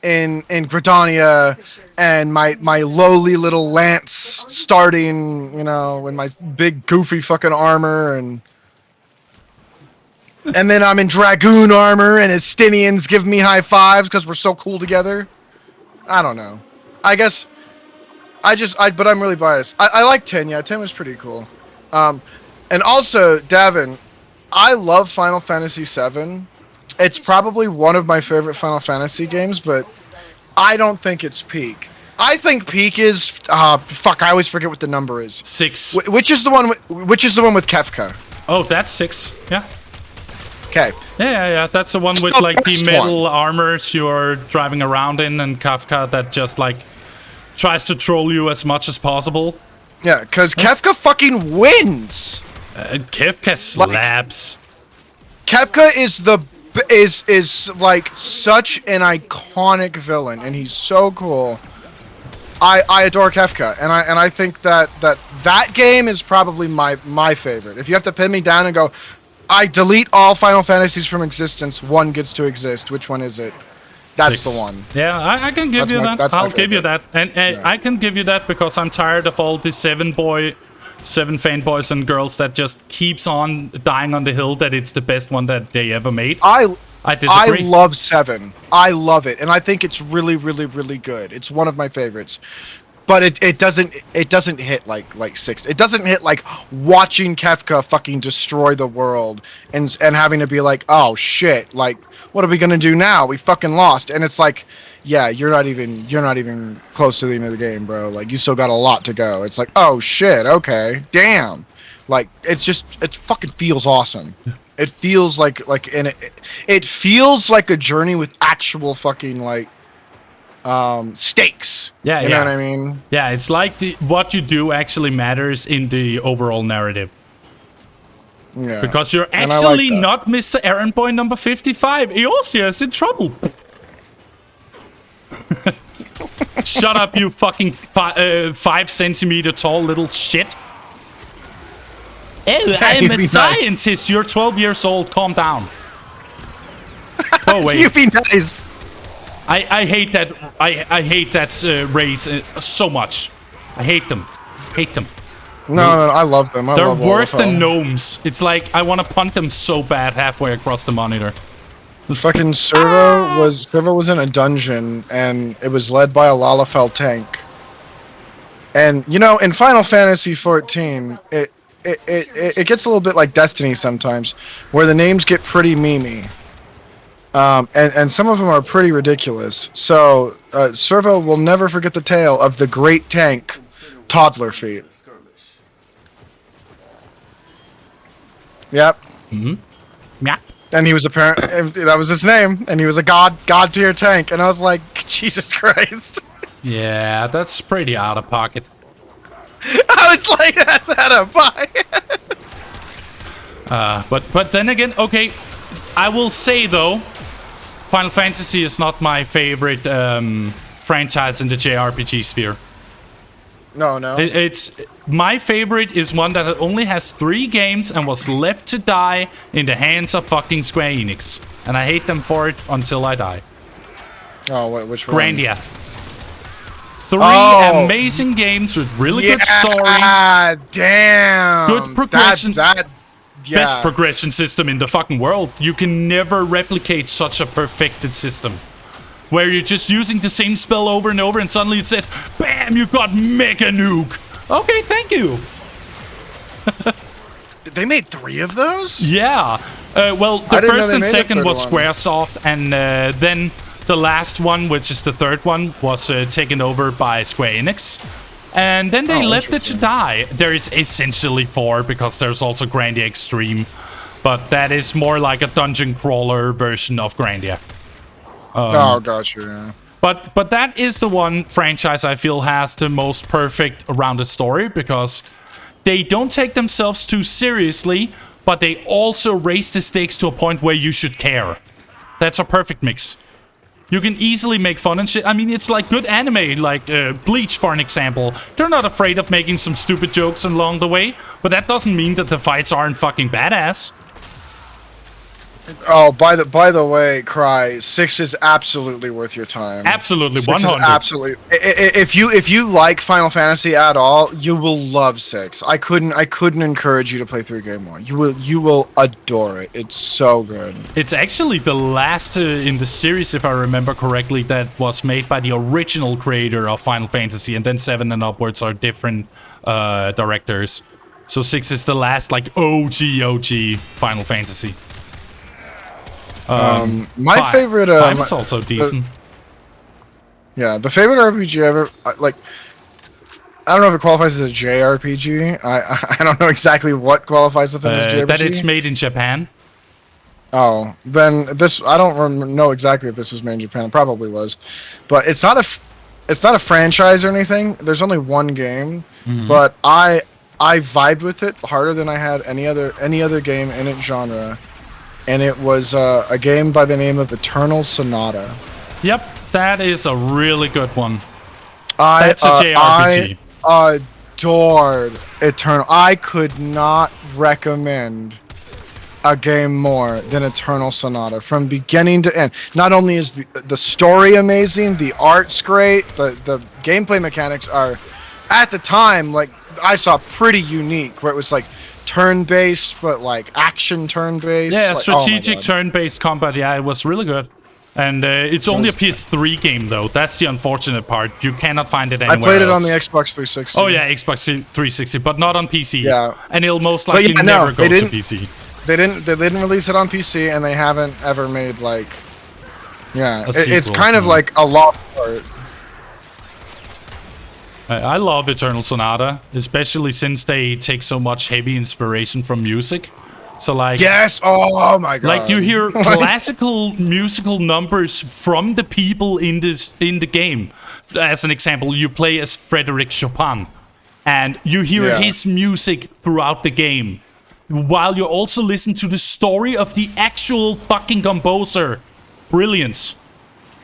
in Gridania and my lowly little lance starting, you know, in my big goofy fucking armor and then I'm in Dragoon armor and Estinians give me high fives because we're so cool together. I don't know. I guess but I'm really biased. I like 10, yeah. 10 was pretty cool. And also, Davin, I love Final Fantasy VII. It's probably one of my favorite Final Fantasy games, but I don't think it's peak. I think peak is fuck. I always forget what the number is. 6. Which is the one? Which is the one with Kefka? Oh, that's 6. Yeah. Okay. Yeah. That's the one with like the metal armors you're driving around in, and Kefka that just like tries to troll you as much as possible. Yeah, because Kefka fucking wins. Kefka slaps. Kefka is like such an iconic villain, and he's so cool. I adore Kefka, and I think that game is probably my favorite. If you have to pin me down and go, I delete all Final Fantasies from existence, one gets to exist. Which one is it? That's 6. The one. Yeah, I can give you that. I'll give you that, and I can give you that because I'm tired of all the 7 fanboys and girls that just keeps on dying on the hill that it's the best one that they ever made. I disagree. I love 7. I love it, and I think it's really, really, really good. It's one of my favorites. But it doesn't hit like 6. It doesn't hit like watching Kefka fucking destroy the world and having to be like, oh shit, like what are we gonna do now? We fucking lost. And it's like, yeah, you're not even close to the end of the game, bro. Like you still got a lot to go. It's like, oh shit, okay, damn. Like it fucking feels awesome. It feels it feels like a journey with actual fucking like stakes. Yeah, you know what I mean? Yeah, it's like what you do actually matters in the overall narrative. Yeah. Because you're actually not Mr. Errand Boy number 55. Eosia's in trouble. Shut up, you fucking 5 centimeter tall little shit. Oh, I'm a scientist. Nice. You're 12 years old. Calm down. Oh, wait. You be nice. I hate that. I hate that race so much. I hate them. No, I love them. They're worse than gnomes. It's like I want to punt them so bad halfway across the monitor. Fucking Servo was in a dungeon and it was led by a Lalafell tank. And you know, in Final Fantasy XIV, it gets a little bit like Destiny sometimes, where the names get pretty memey. And some of them are pretty ridiculous. So, Servo will never forget the tale of the great tank, Toddler Feet. Yep. Mm-hmm. Yeah. And he was that was his name, and he was a god tier tank, and I was like, Jesus Christ. Yeah, that's pretty out of pocket. I was like, that's out of pocket. But then again, okay, I will say though, Final Fantasy is not my favorite franchise in the JRPG sphere. No. It's my favorite is one that only has 3 games and was left to die in the hands of fucking Square Enix, and I hate them for it until I die. Oh, which one? Grandia. 3 amazing games with really good story. Damn. Good progression. Yeah. Best progression system in the fucking world. You can never replicate such a perfected system. Where you're just using the same spell over and over and suddenly it says, BAM! You got Mega Nuke! Okay, thank you. They made 3 of those? Yeah. Well, the first and second was one. Squaresoft, and then the last one, which is the third one, was taken over by Square Enix. And then they left it to die. There is essentially 4, because there's also Grandia Extreme. But that is more like a dungeon crawler version of Grandia. Gotcha, yeah. But that is the one franchise I feel has the most perfect rounded story, because they don't take themselves too seriously, but they also raise the stakes to a point where you should care. That's a perfect mix. You can easily make fun and shit. I mean, it's like good anime, like Bleach, for an example. They're not afraid of making some stupid jokes along the way, but that doesn't mean that the fights aren't fucking badass. Oh, by the way, Cry, 6 is absolutely worth your time. Absolutely, 6 100. is absolutely. If you like Final Fantasy at all, you will love 6. I couldn't encourage you to play through Game 1. You will adore it. It's so good. It's actually the last in the series, if I remember correctly, that was made by the original creator of Final Fantasy, and then 7 and upwards are different directors. So 6 is the last, like, OG Final Fantasy. My favorite. 5 is also decent. Yeah, the favorite RPG ever. Like, I don't know if it qualifies as a JRPG. I don't know exactly what qualifies as a JRPG. That it's made in Japan. Oh, then this. I don't know exactly if this was made in Japan. It probably was, but it's not a franchise or anything. There's only one game, but I vibed with it harder than I had any other game in its genre. And it was a game by the name of Eternal Sonata. Yep, that is a really good one. That's a JRPG. I adored Eternal. I could not recommend a game more than Eternal Sonata from beginning to end. Not only is the story amazing, the art's great, the gameplay mechanics are, at the time, like, I saw pretty unique, where it was like turn-based, but like action turn-based. Yeah, like, strategic turn-based combat. Yeah, it was really good. And it's only a PS3 game, though. That's the unfortunate part. You cannot find it anywhere I played it else. on the Xbox 360. Oh, yeah, Xbox 360, but not on PC. Yeah. And it'll most likely never go to PC. They didn't release it on PC, and they haven't ever made, like... Yeah, it's kind of like a lost art. I love Eternal Sonata, especially since they take so much heavy inspiration from music. So, like... Yes! Oh my god! Like, you hear classical musical numbers from the people in the game. As an example, you play as Frédéric Chopin, and you hear his music throughout the game, while you also listen to the story of the actual fucking composer. Brilliance.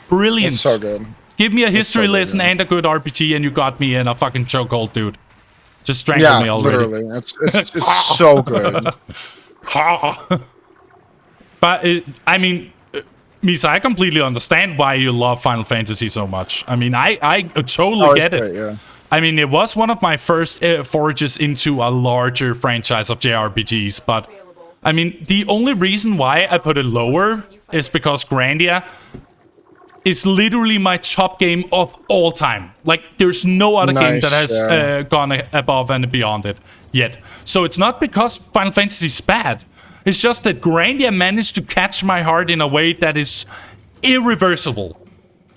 Brilliance. It's so good. Give me a history lesson and a good RPG, and you got me in a fucking chokehold, dude. Just strangle me already. Literally. It's so good. But, I mean, Misa, I completely understand why you love Final Fantasy so much. I mean, I totally get it. Great, yeah. I mean, it was one of my first forages into a larger franchise of JRPGs, but, I mean, the only reason why I put it lower is because Grandia is literally my top game of all time. Like, there's no other game that has gone above and beyond it yet. So it's not because Final Fantasy is bad. It's just that Grandia managed to catch my heart in a way that is irreversible.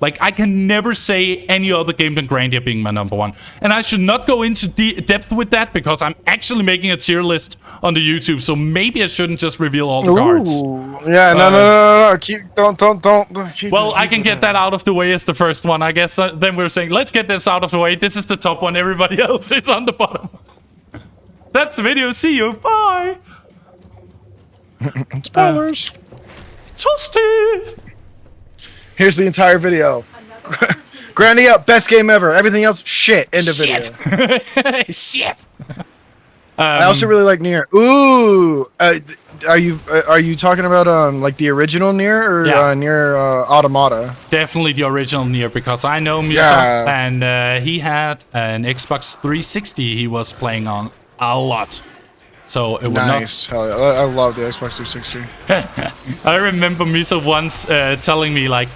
Like, I can never say any other game than Grandia being my number one. And I should not go into depth with that, because I'm actually making a tier list on the YouTube, so maybe I shouldn't just reveal all the cards. Yeah, no. Keep I can get that out of the way as the first one, I guess. Then we're saying, let's get this out of the way. This is the top one. Everybody else is on the bottom. That's the video. See you. Bye. Spoilers. Toasty! Here's the entire video. Another team Grandy up, best game ever. Everything else, shit. End of video. Shit! I also really like Nier. Ooh, are you talking about like the original Nier or Yeah. Nier Automata? Definitely the original Nier, because I know Misa, Yeah. and he had an Xbox 360 he was playing on a lot. So it would Nice. Hell yeah. I love the Xbox 360. not... I remember Misa once telling me, like,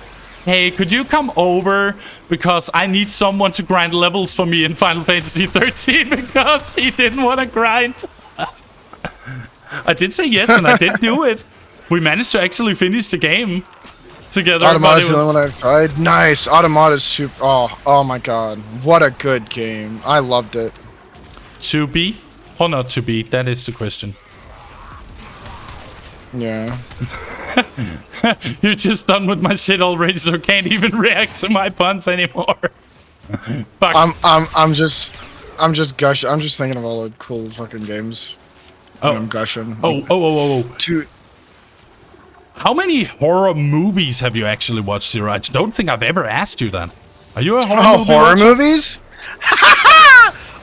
hey, could you come over, because I need someone to grind levels for me in Final Fantasy 13, because he didn't want to grind. I did say yes, and I did do it. We managed to actually finish the game together. Automata's but it the was- only one I've tried. Nice. Automata's super. Oh my god. What a good game. I loved it. To be or not to be? That is the question. Yeah. You're just done with my shit already, so can't even react to my puns anymore. Fuck. I'm just gushing. I'm just thinking of all the cool fucking games. Oh. And I'm gushing. Oh. Two. How many horror movies have you actually watched, Zero? I don't think I've ever asked you that. Are you a horror movie Horror watcher? movies?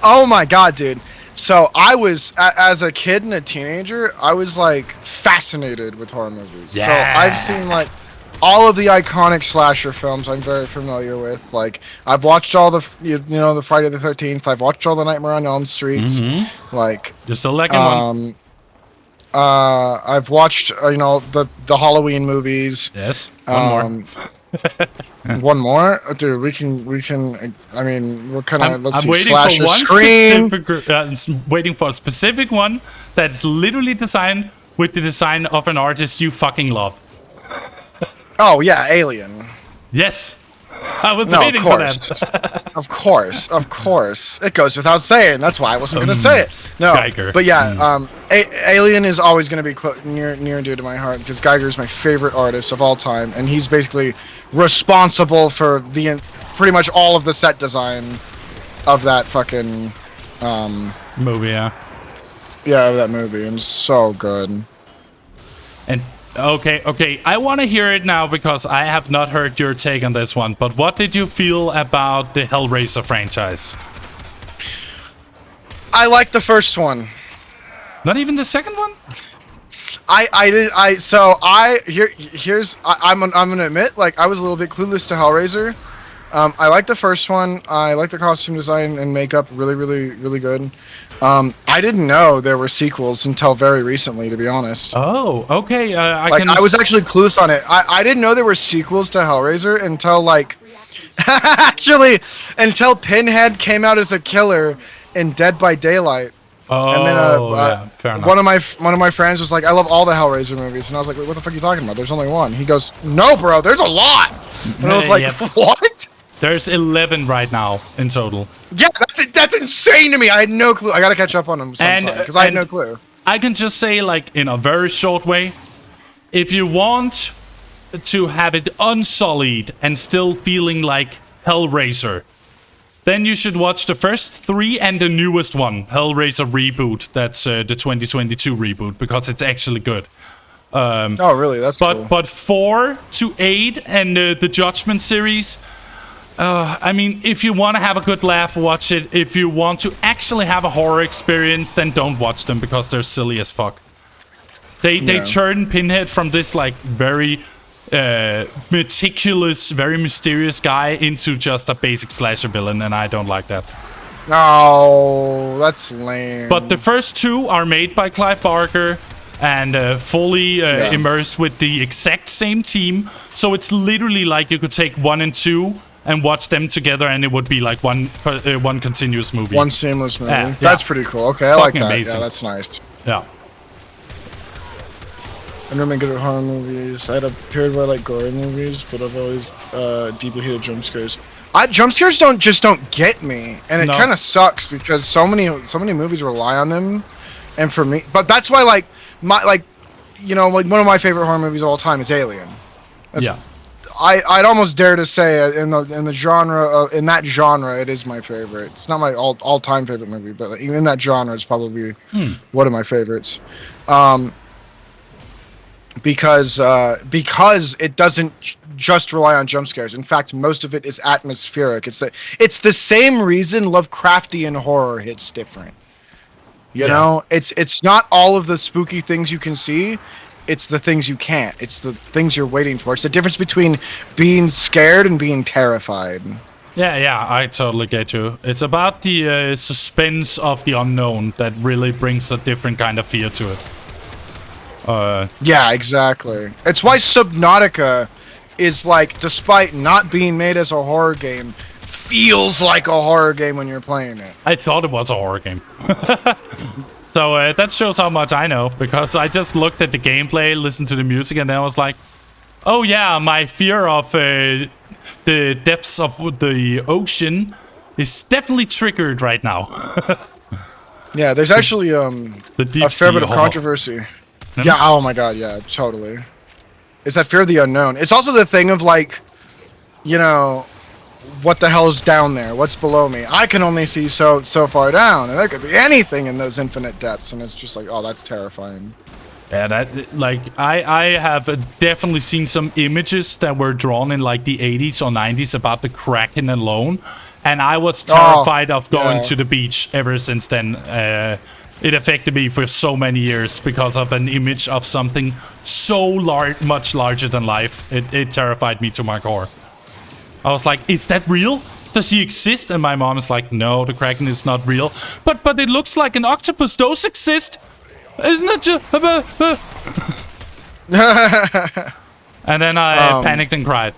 Oh my god, dude. So I was, as a kid and a teenager, I was like fascinated with horror movies. Yeah. So I've seen like all of the iconic slasher films I'm very familiar with. Like I've watched all the, you know, the Friday the 13th. I've watched all the Nightmare on Elm Streets. Like, You're still liking one? I've watched, you know, the Halloween movies. Yes. One more. One more, dude. We can. I mean, what kind of? Let's I'm see. waiting Slasher, for one Scream. specific. Waiting for a specific one that's literally designed with the design of an artist you fucking love. Oh yeah, Alien. Yes, I was No, of waiting for course, that. of course. It goes without saying. That's why I wasn't gonna say it. No, Geiger. but yeah, Alien is always gonna be near and dear to my heart because Geiger is my favorite artist of all time, and he's basically responsible for pretty much all of the set design of that fucking Movie, yeah. of that movie, and it's so good. And okay, I want to hear it now because I have not heard your take on this one. But what did you feel about the Hellraiser franchise? I like the first one. Not even the second one? I'm gonna admit, like, I was a little bit clueless to Hellraiser. I like the first one. I like the costume design and makeup, really good. I didn't know there were sequels until very recently, to be honest. Oh, okay. I was actually clueless on it. I didn't know there were sequels to Hellraiser until like until Pinhead came out as a killer in Dead by Daylight. Oh, And then yeah, fair enough. one of my friends was like, "I love all the Hellraiser movies," and I was like, "Wait, what the fuck are you talking about? There's only one." He goes, "No, bro, there's a lot." And I was like, Yep. "What?" There's 11 right now in total. Yeah, that's insane to me. I had no clue. I gotta catch up on them sometime And- because I had no and- clue. I can just say, like, in a very short way, if you want to have it unsullied and still feeling like Hellraiser, then you should watch the first 3 and the newest one, Hellraiser Reboot. That's the 2022 reboot, because it's actually good. Oh, really? That's cool. But 4 to 8 and the Judgment series, I mean, if you want to have a good laugh, watch it. If you want to actually have a horror experience, then don't watch them because they're silly as fuck. They turn Pinhead from this like very meticulous, very mysterious guy into just a basic slasher villain, and I don't like that. No, that's lame. But the first 2 are made by Clive Barker and fully immersed with the exact same team. So it's literally like you could take 1 and 2 and watch them together, and it would be like one continuous movie. One seamless movie. Yeah. That's pretty cool. Okay, I like Fucking that. amazing. Yeah, that's nice. Yeah. I'm really good at horror movies. I had a period where I like gore movies, but I've always deeply hated jump scares. Jump scares don't get me, and it No. kind of sucks because so many movies rely on them, and for me, but that's why like one of my favorite horror movies of all time is Alien. Yeah. I'd almost dare to say in the genre in that genre it is my favorite. It's not my all time favorite movie, but in that genre it's probably one of my favorites. because it doesn't just rely on jump scares. In fact, most of it is atmospheric. It's the same reason Lovecraftian horror hits different. You know, it's not all of the spooky things you can see. It's the things you can't. It's the things you're waiting for. It's the difference between being scared and being terrified. Yeah, I totally get you. It's about the suspense of the unknown that really brings a different kind of fear to it. Yeah, exactly. It's why Subnautica is like, despite not being made as a horror game, feels like a horror game when you're playing it. I thought it was a horror game. So that shows how much I know, because I just looked at the gameplay, listened to the music, and then I was like, oh yeah, my fear of the depths of the ocean is definitely triggered right now. Yeah, there's actually a fair bit of controversy. Yeah, oh my god, yeah, totally. It's that fear of the unknown. It's also the thing of like, you know, what the hell is down there? What's below me? I can only see so far down, and there could be anything in those infinite depths, and it's just like, oh, that's terrifying. Yeah, that, like, I have definitely seen some images that were drawn in like the 80s or 90s about the Kraken alone, and I was terrified of going to the beach ever since then. It affected me for so many years because of an image of something so much larger than life. It terrified me to my core. I was like, is that real? Does he exist? And my mom is like, no, the Kraken is not real. But it looks like an octopus. Those exist. Isn't it just... And then I panicked and cried.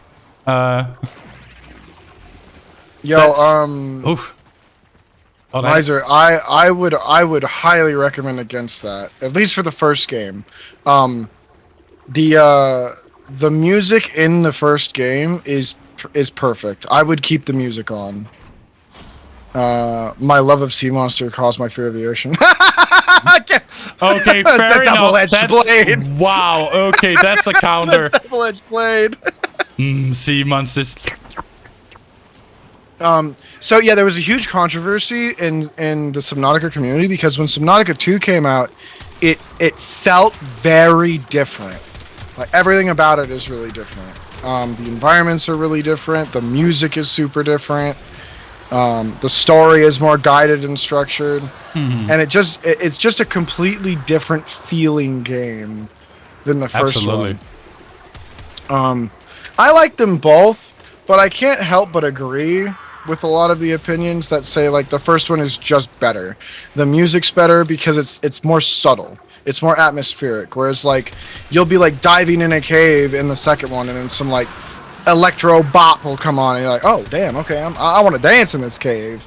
Oof. Oh, Miser, I would highly recommend against that. At least for the first game. The music in the first game is perfect. I would keep the music on. My love of sea monster caused my fear of the ocean. Okay, fair enough. Double-edged blade. Wow. Okay, that's a counter. Double-edged blade. Sea monsters. So yeah, there was a huge controversy in the Subnautica community because when Subnautica 2 came out, it felt very different. Like everything about it is really different. The environments are really different. The music is super different. The story is more guided and structured, and it's just a completely different feeling game than the first one. I like them both, but I can't help but agree with a lot of the opinions that say like the first one is just better. The music's better because it's more subtle. It's more atmospheric. Whereas like you'll be like diving in a cave in the second one, and then some like electro bop will come on, and you're like, oh damn, okay, I want to dance in this cave.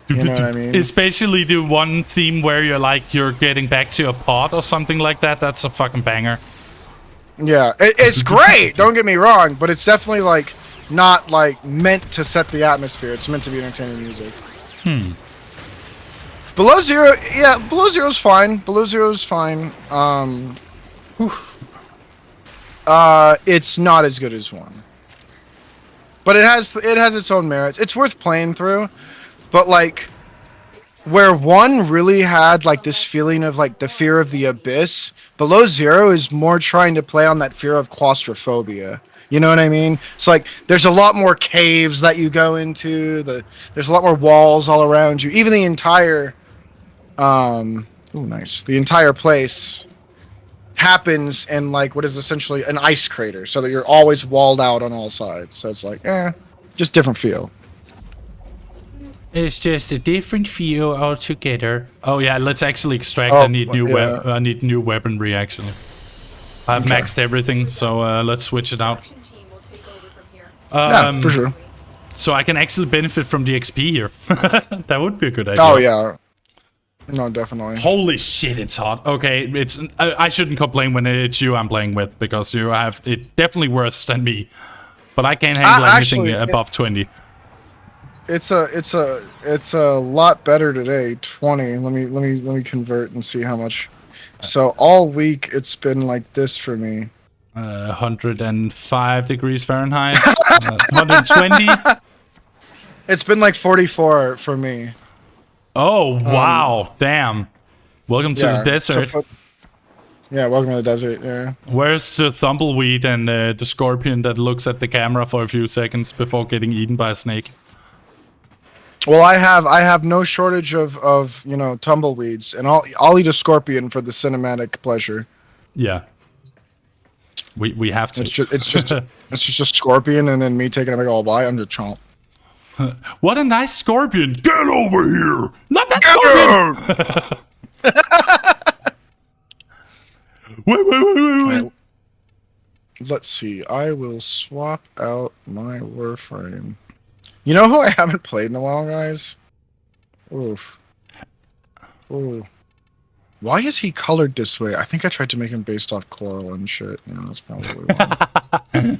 You know what I mean? Especially the one theme where you're getting back to a pod or something like that. That's a fucking banger. Yeah, it's great. Don't get me wrong, but it's definitely like not like meant to set the atmosphere. It's meant to be entertaining music. Below Zero, yeah, Below Zero's fine. Below Zero's fine. It's not as good as one, but it has its own merits. It's worth playing through, but like where one really had like this feeling of like the fear of the abyss, Below Zero is more trying to play on that fear of claustrophobia. You know what I mean? It's like there's a lot more caves that you go into. There's a lot more walls all around you. Even the entire, the entire place happens in like what is essentially an ice crater, so that you're always walled out on all sides. So it's like, just different feel. It's just a different feel altogether. Oh yeah, let's actually extract. I need new weaponry actually. I've maxed everything, so let's switch it out. Yeah, for sure. So I can actually benefit from the XP here. That would be a good idea. Oh yeah. No, definitely. Holy shit, it's hot. Okay, I shouldn't complain when it's you I'm playing with, because you have it definitely worse than me. But I can't handle anything above 20. It's a lot better today. 20. Let me convert and see how much. So all week it's been like this for me. 105 degrees Fahrenheit. 120. It's been like 44 for me. Oh wow! Damn. Welcome to the desert. Yeah, welcome to the desert. Yeah. Where's the tumbleweed and the scorpion that looks at the camera for a few seconds before getting eaten by a snake? Well, I have no shortage of you know tumbleweeds, and I'll eat a scorpion for the cinematic pleasure. Yeah. We have to. It's just a scorpion, and then me taking a big old bite. I'm just chomp. What a nice scorpion! Get over here! Not that scorpion! Wait. Let's see. I will swap out my Warframe. You know who I haven't played in a while, guys? Oof. Ooh. Why is he colored this way? I think I tried to make him based off coral and shit. Yeah, that's probably why.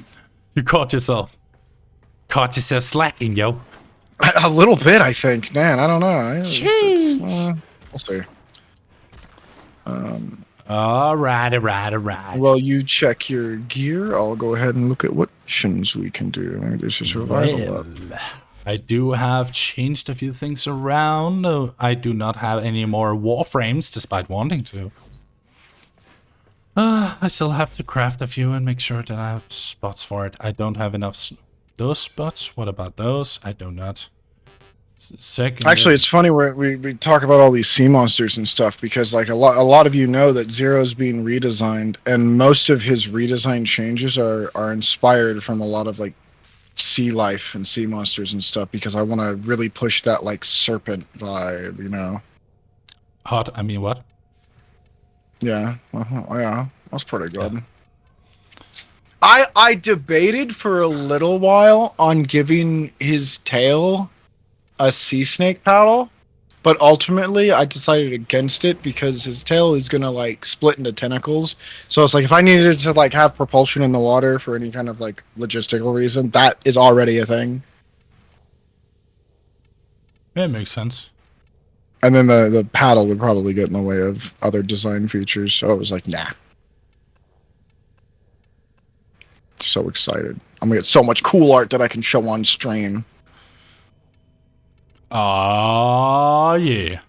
You caught yourself. Caught yourself slacking, yo. A little bit, I think. Man, I don't know. We'll see. All right. Well, you check your gear. I'll go ahead and look at what missions we can do. Maybe there's a survival up. I do have changed a few things around. I do not have any more Warframes, despite wanting to. I still have to craft a few and make sure that I have spots for it. I don't have enough those spots. What about those? I do not. Second. Actually, it's funny we talk about all these sea monsters and stuff because like a lot of you know that Zero's being redesigned, and most of his redesign changes are inspired from a lot of like sea life and sea monsters and stuff because I want to really push that like serpent vibe, you know. I mean, what? Yeah, yeah, that's pretty good. Yeah. I debated for a little while on giving his tail a sea snake paddle, but ultimately I decided against it because his tail is gonna like split into tentacles. So it's like if I needed to like have propulsion in the water for any kind of like logistical reason, that is already a thing. Yeah, it makes sense. And then the paddle would probably get in the way of other design features, so I was like, nah. So excited. I'm gonna get so much cool art that I can show on stream. Oh yeah.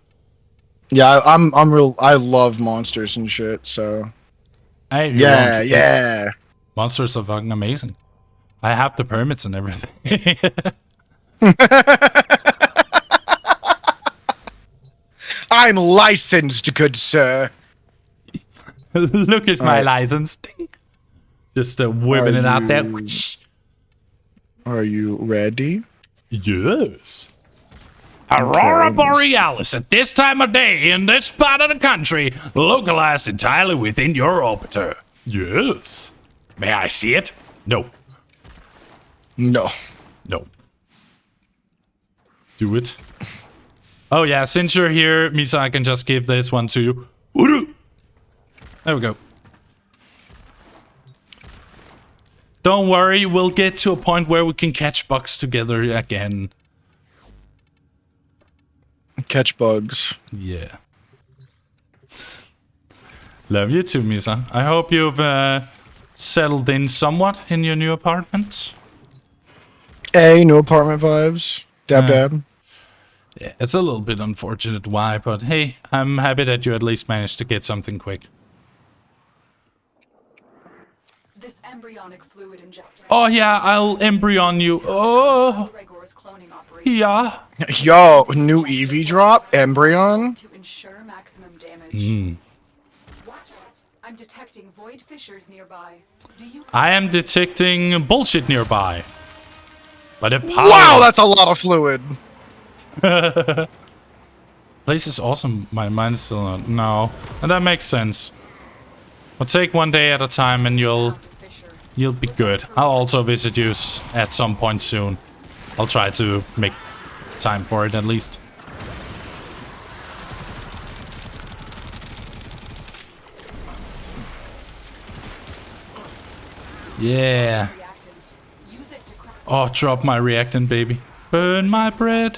Yeah, I'm real. I love monsters and shit. So. Hey, yeah. Monsters are fucking amazing. I have the permits and everything. I'm licensed, good sir. Look at my license. Just whipping it out there. Are you ready? Yes. Aurora Borealis at this time of day in this part of the country, localized entirely within your orbiter. Yes. May I see it? No. No. Do it. Oh yeah, since you're here, Misa, I can just give this one to you. There we go. Don't worry, we'll get to a point where we can catch bugs together again. Catch bugs. Yeah. Love you too, Misa. I hope you've settled in somewhat in your new apartment. New apartment vibes. Dab. Yeah, it's a little bit unfortunate why, but hey, I'm happy that you at least managed to get something quick. This embryonic fluid injector. Oh yeah, I'll embryon you. Oh. Yeah. Yo, new EV drop, Embryon. To ensure maximum damage. Watch out. I'm detecting void fissures nearby. I am detecting bullshit nearby. But it wow, that's a lot of fluid. Place is awesome. My mind is still not. No. And that makes sense. We'll take one day at a time and you'll be good. I'll also visit you at some point soon. I'll try to make time for it at least. Yeah. Oh, drop my reactant, baby. Burn my bread.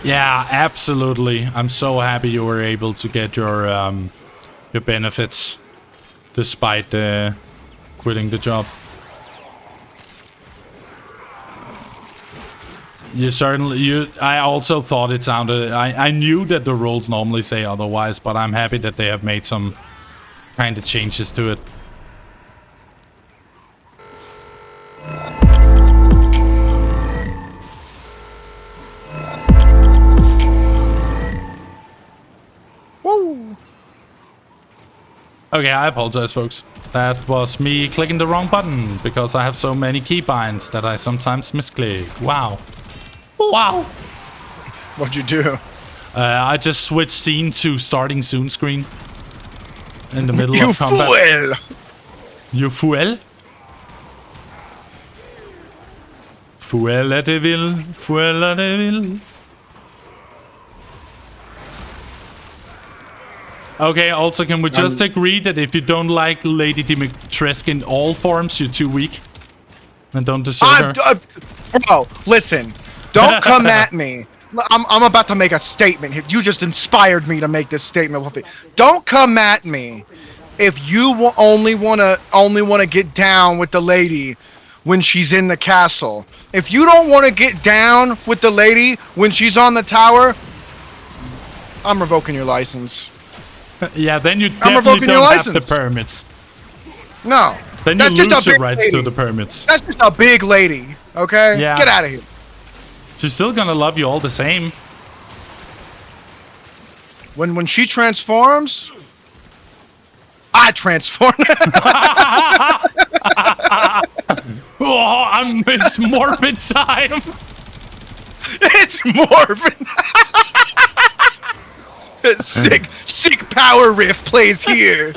Yeah, absolutely. I'm so happy you were able to get your benefits despite quitting the job. You certainly. I also thought it sounded. I knew that the rules normally say otherwise, but I'm happy that they have made some kind of changes to it. Woo! Okay, I apologize, folks. That was me clicking the wrong button because I have so many keybinds that I sometimes misclick. Wow. Wow. What'd you do? I just switched scene to starting soon screen in the middle You of combat. fool! You fool? Fuella de vil, fuella de vil. Okay, also, can we just agree that if you don't like Lady Dimitrescu in all forms, you're too weak? And don't deserve her? Bro, listen. Don't come at me. I'm about to make a statement here. You just inspired me to make this statement, Wolfie. Don't come at me if you only wanna get down with the lady when she's in the castle. If you don't want to get down with the lady when she's on the tower, I'm revoking your license. Yeah, then you definitely don't have the permits. No. Then you lose your rights to the permits. That's just a big lady, okay? Yeah. Get out of here. She's still gonna love you all the same. When she transforms, I transform. Oh, it's morbid time. It's morbid. Sick power riff plays here.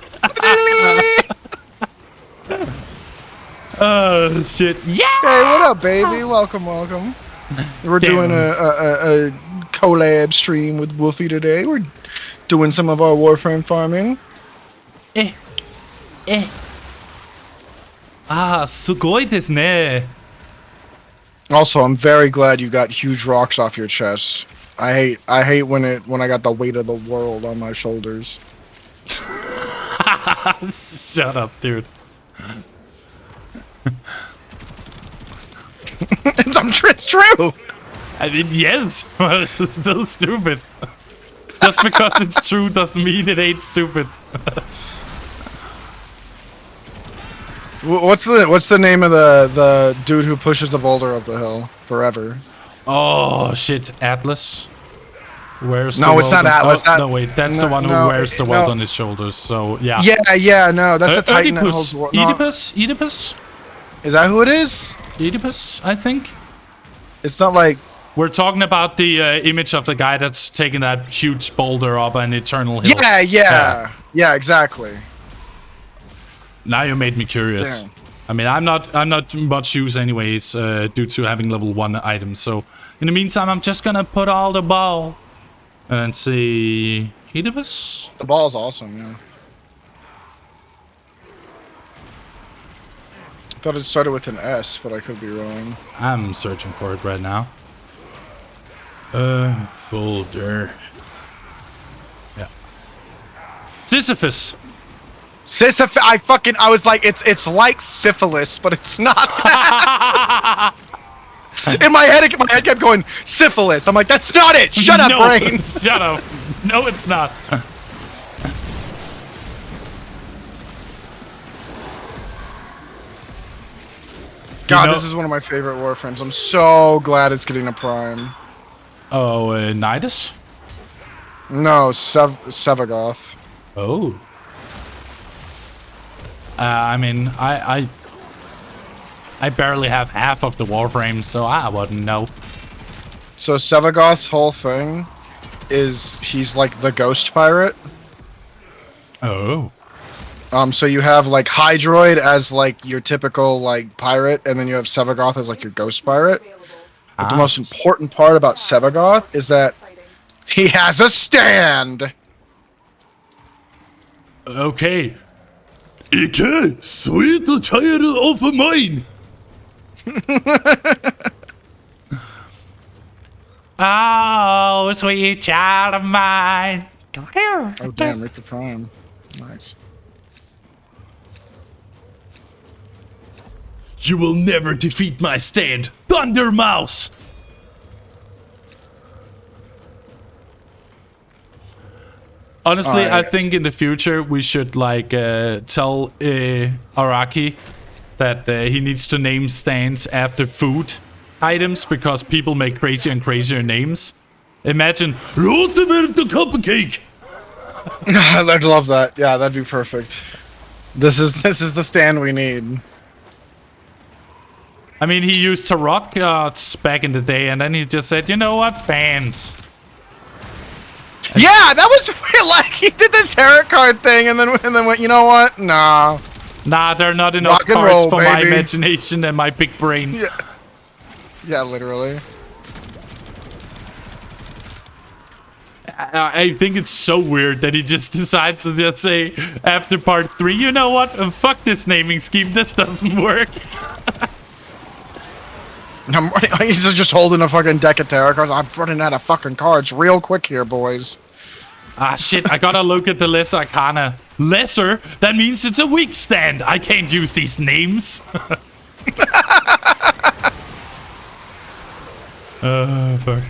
Oh shit! Yeah. Hey, what up, baby? Welcome. We're doing a collab stream with Wolfie today. We're doing some of our Warframe farming. Ah, すごいですね. Also, I'm very glad you got huge rocks off your chest. I hate when I got the weight of the world on my shoulders. Shut up, dude. It's true. I mean, yes, but it's still stupid. Just because it's true doesn't mean it ain't stupid. What's the name of the dude who pushes the boulder up the hill forever? Oh shit, Atlas. Wears no, it's not Atlas. No, wait, that's the one who wears the world on his shoulders. So yeah. Yeah, no, that's the Titan that holds the world. No. Oedipus. Is that who it is? Oedipus, I think. It's not like we're talking about the image of the guy that's taking that huge boulder up an eternal hill. Yeah, exactly. Now you made me curious. Damn. I mean, I'm not much use anyways, due to having level 1 items. So in the meantime, I'm just gonna put all the ball and see Oedipus. The ball's awesome, yeah. I thought it started with an S, but I could be wrong. I'm searching for it right now. Boulder. Yeah. Sisyphus. I was like, it's like syphilis, but it's not that. In my head kept going, syphilis. I'm like, that's not it. Shut up, brain. Shut up. No, it's not. God, this is one of my favorite Warframes. I'm so glad it's getting a Prime. Oh, Nidus? No, Sevagoth. Oh. I mean, I barely have half of the Warframes, so I wouldn't know. So Sevagoth's whole thing is he's like the ghost pirate. Oh. So you have like Hydroid as like your typical like pirate, and then you have Sevagoth as like your ghost pirate. But the most important part about Sevagoth is that he has a stand. Okay. Ikke sweet child of mine. Oh, sweet child of mine. Oh damn, Richter Prime. Nice. You will never defeat my stand, Thunder Mouse. Honestly, I Alright. think in the future we should like tell Araki that he needs to name stands after food items because people make crazier and crazier names. Imagine ultimate cupcake. I'd love that. Yeah, that'd be perfect. This is the stand we need. I mean, he used tarot cards back in the day, and then he just said, you know what, bands. Yeah, that was weird. Like he did the tarot card thing, and then went, you know what? Nah. Nah, there are not enough Rock and cards roll, for my baby. imagination and my big brain. Yeah. Yeah, literally. I think it's so weird that he just decides to just say after part 3, you know what? Fuck this naming scheme. This doesn't work. He's just holding a fucking deck of tarot cards. I'm running out of fucking cards real quick here, boys. Ah, shit. I gotta look at the lesser arcana. Lesser? That means it's a weak stand. I can't use these names. Fuck.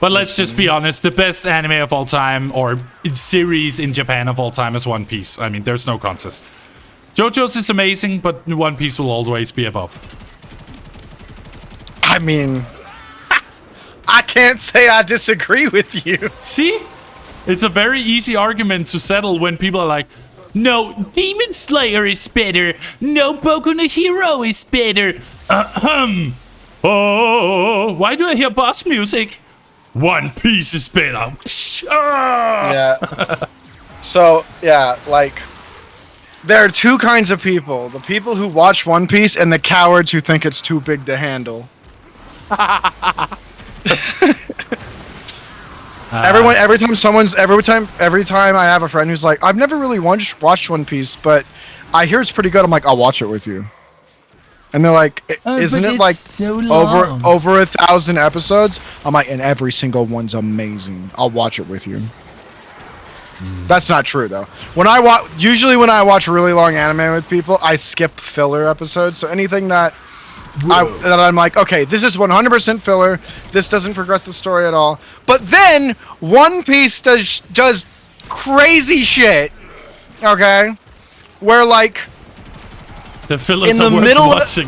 But let's just be honest. The best anime of all time, or series in Japan of all time, is One Piece. I mean, there's no contest. JoJo's is amazing, but One Piece will always be above. I mean, I can't say I disagree with you. See? It's a very easy argument to settle when people are like, no, Demon Slayer is better. No, Boku no Hero is better. Oh, why do I hear boss music? One Piece is better. Yeah. So, yeah, like, there are two kinds of people. The people who watch One Piece and the cowards who think it's too big to handle. Every time I have a friend who's like, I've never really watched One Piece, but I hear it's pretty good. I'm like, I'll watch it with you. And they're like, isn't it like so long? over 1,000 episodes? I'm like, and every single one's amazing. I'll watch it with you. That's not true though. Usually when I watch really long anime with people, I skip filler episodes. So anything that I'm like, okay, this is 100% filler. This doesn't progress the story at all. But then One Piece does crazy shit. Okay, where like the fillers in the are worth middle watching.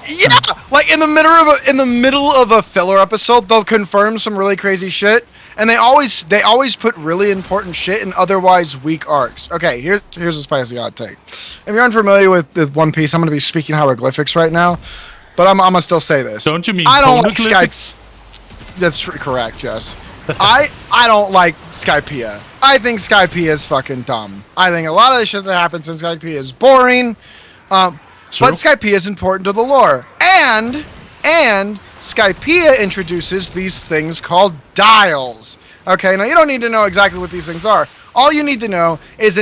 yeah, like in the middle of a filler episode, they'll confirm some really crazy shit, and they always put really important shit in otherwise weak arcs. Okay, here's a spicy hot take. If you're unfamiliar with One Piece, I'm gonna be speaking hieroglyphics right now, but I'm gonna still say this. Don't you mean I don't like phonoglyphics? That's correct. Yes. I don't like Skypiea. I think Skypiea is fucking dumb. I think a lot of the shit that happens in Skypiea is boring. But Skypiea is important to the lore. And Skypiea introduces these things called dials. Okay, now you don't need to know exactly what these things are. All you need to know is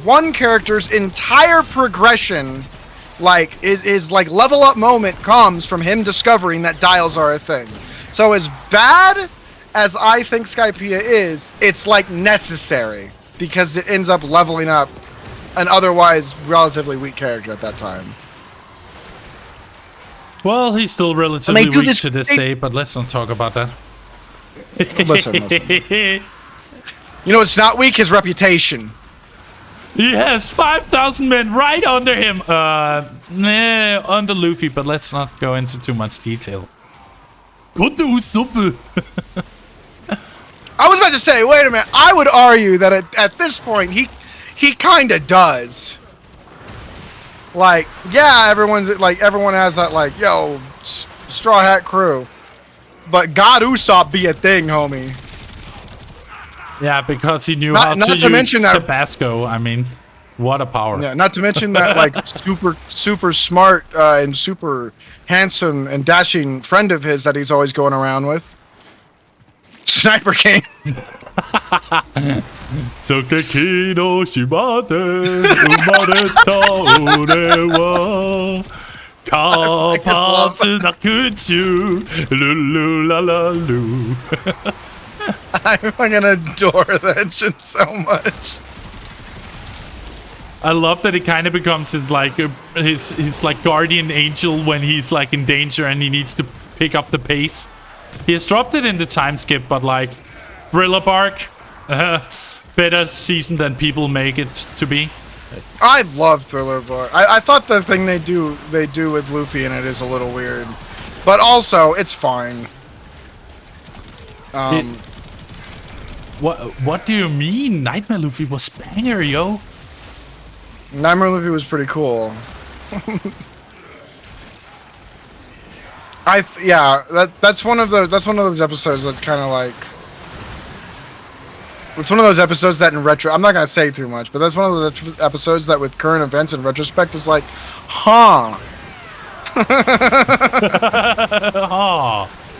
one character's entire progression, like is like level up moment comes from him discovering that dials are a thing. So as bad as I think Skypiea is, it's like necessary because it ends up leveling up an otherwise relatively weak character at that time. Well, he's still relatively do weak this- to this day, but let's not talk about that. Listen. You know what's not weak? His reputation. He has 5,000 men right under him. Under Luffy, but let's not go into too much detail. I was about to say, wait a minute. I would argue that at this point, he kind of does. Like, yeah, everyone has that, like, yo, Straw Hat Crew. But God Usopp be a thing, homie. Yeah, because he knew how to use Tabasco. I mean, what a power. Yeah, not to mention that, like, super smart and super handsome and dashing friend of his that he's always going around with. Sniper King. Sokeki no shimate umareta ore wa kapatsu nakutsu lululalalu. I'm gonna adore that shit so much. I love that it kind of becomes his like his like guardian angel when he's like in danger and he needs to pick up the pace. He has dropped it in the time skip, but like Thriller Bark, better season than people make it to be. I love Thriller Bark. I thought the thing they do with Luffy in it is a little weird, but also it's fine. What do you mean? Nightmare Luffy was banger, yo. Nightmare Luffy was pretty cool. That's one of those episodes that's kind of like. It's one of those episodes that in retro, I'm not going to say too much, but that's one of those episodes that with current events in retrospect is like, huh.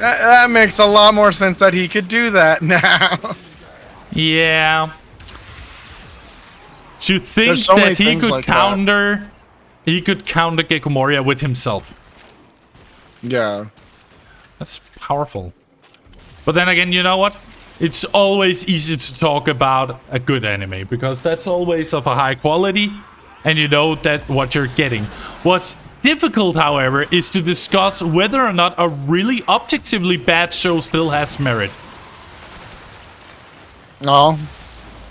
That makes a lot more sense that he could do that now. Yeah. To think so many that he things could like counter Gekko Moria with himself. Yeah. That's powerful. But then again, you know what? It's always easy to talk about a good anime because that's always of a high quality and you know that what you're getting. What's difficult, however, is to discuss whether or not a really objectively bad show still has merit. No.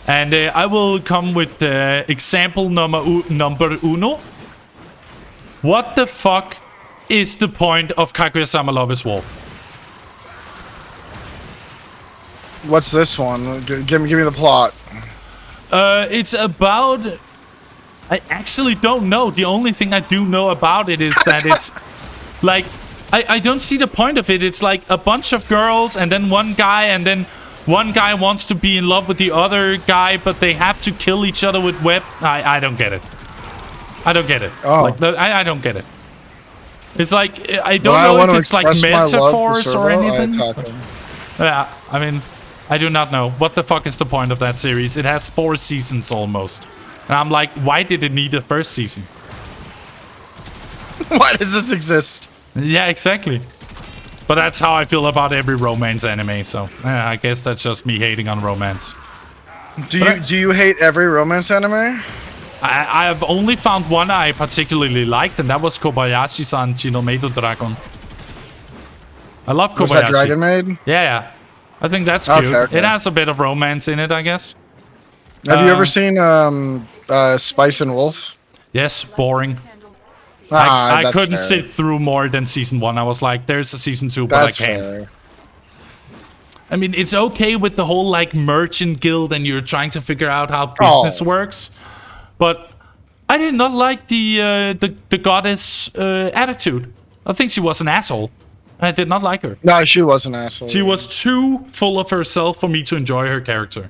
And I will come with example number uno. What the fuck is the point of Kaguya-sama Love is War? What's this one? Give me the plot. It's about... I actually don't know. The only thing I do know about it is that it's... Like, I don't see the point of it. It's like a bunch of girls and then one guy, and then one guy wants to be in love with the other guy, but they have to kill each other with web. I don't get it. I don't get it. Oh. Like, I don't get it. It's like, I don't know if it's like metaphors or anything. Yeah, I mean... I do not know. What the fuck is the point of that series? It has 4 seasons almost. And I'm like, why did it need a first season? Why does this exist? Yeah, exactly. But that's how I feel about every romance anime, so I guess that's just me hating on romance. Do you hate every romance anime? I have only found one I particularly liked, and that was Kobayashi-san Chinomedo Dragon. I love Kobayashi. Was that Dragon Maid? Yeah. I think that's cute. Okay. It has a bit of romance in it, I guess. Have you ever seen Spice and Wolf? Yes, boring. I couldn't sit through more than season 1. I was like, there's a season 2, but That's I can't. fair. I mean, it's okay with the whole like merchant guild and you're trying to figure out how business works, but I did not like the goddess attitude. I think she was an asshole. I did not like her. No, she was an asshole. She was too full of herself for me to enjoy her character.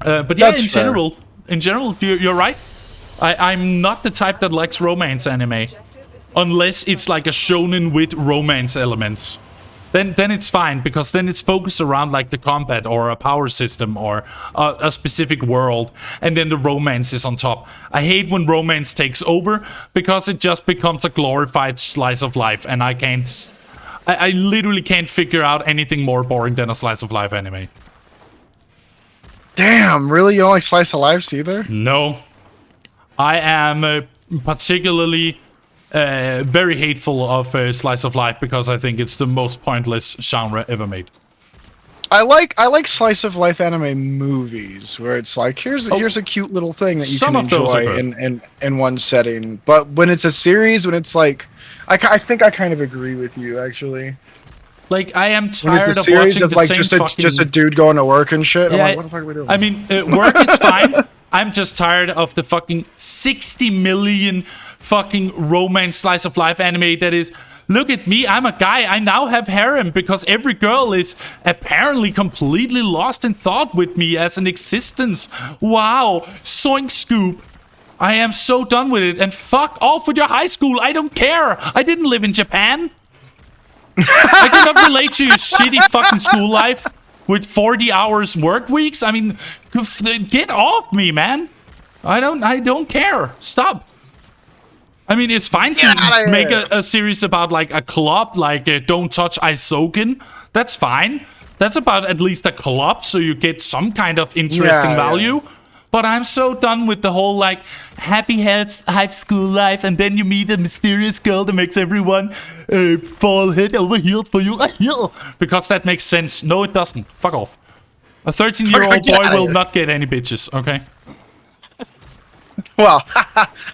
But yeah, in general, you're right. I'm not the type that likes romance anime, unless it's like a shonen with romance elements. Then it's fine, because then it's focused around like the combat or a power system or a specific world, and then the romance is on top. I hate when romance takes over, because it just becomes a glorified slice of life, and I literally can't figure out anything more boring than a slice of life anime. Damn, really? You don't like slice of lives either? No. I am particularly... very hateful of slice of life because I think it's the most pointless genre ever made. I like slice of life anime movies where it's like here's a cute little thing that you can enjoy in one setting. But when it's a series, when it's like I think I kind of agree with you actually. Like I am tired when it's a of series watching of the like same just a dude going to work and shit. Yeah, I'm like, what the fuck are we doing? I mean, work is fine. I'm just tired of the fucking 60 million fucking romance slice of life anime that is, look at me, I'm a guy, I now have harem because every girl is apparently completely lost in thought with me as an existence. Wow, soink scoop. I am so done with it, and fuck off with your high school, I don't care. I didn't live in Japan. I cannot relate to your shitty fucking school life with 40 hours work weeks. I mean, get off me, man. I don't care. Stop. I mean, it's fine to make a series about like a club, like Don't Touch Isoken. That's fine. That's about at least a club, so you get some kind of interesting value. Yeah. But I'm so done with the whole like happy high school life, and then you meet a mysterious girl that makes everyone fall head over heels for you. Because that makes sense. No, it doesn't. Fuck off. A 13-year-old Get boy outta will here. not get any bitches, okay? Well,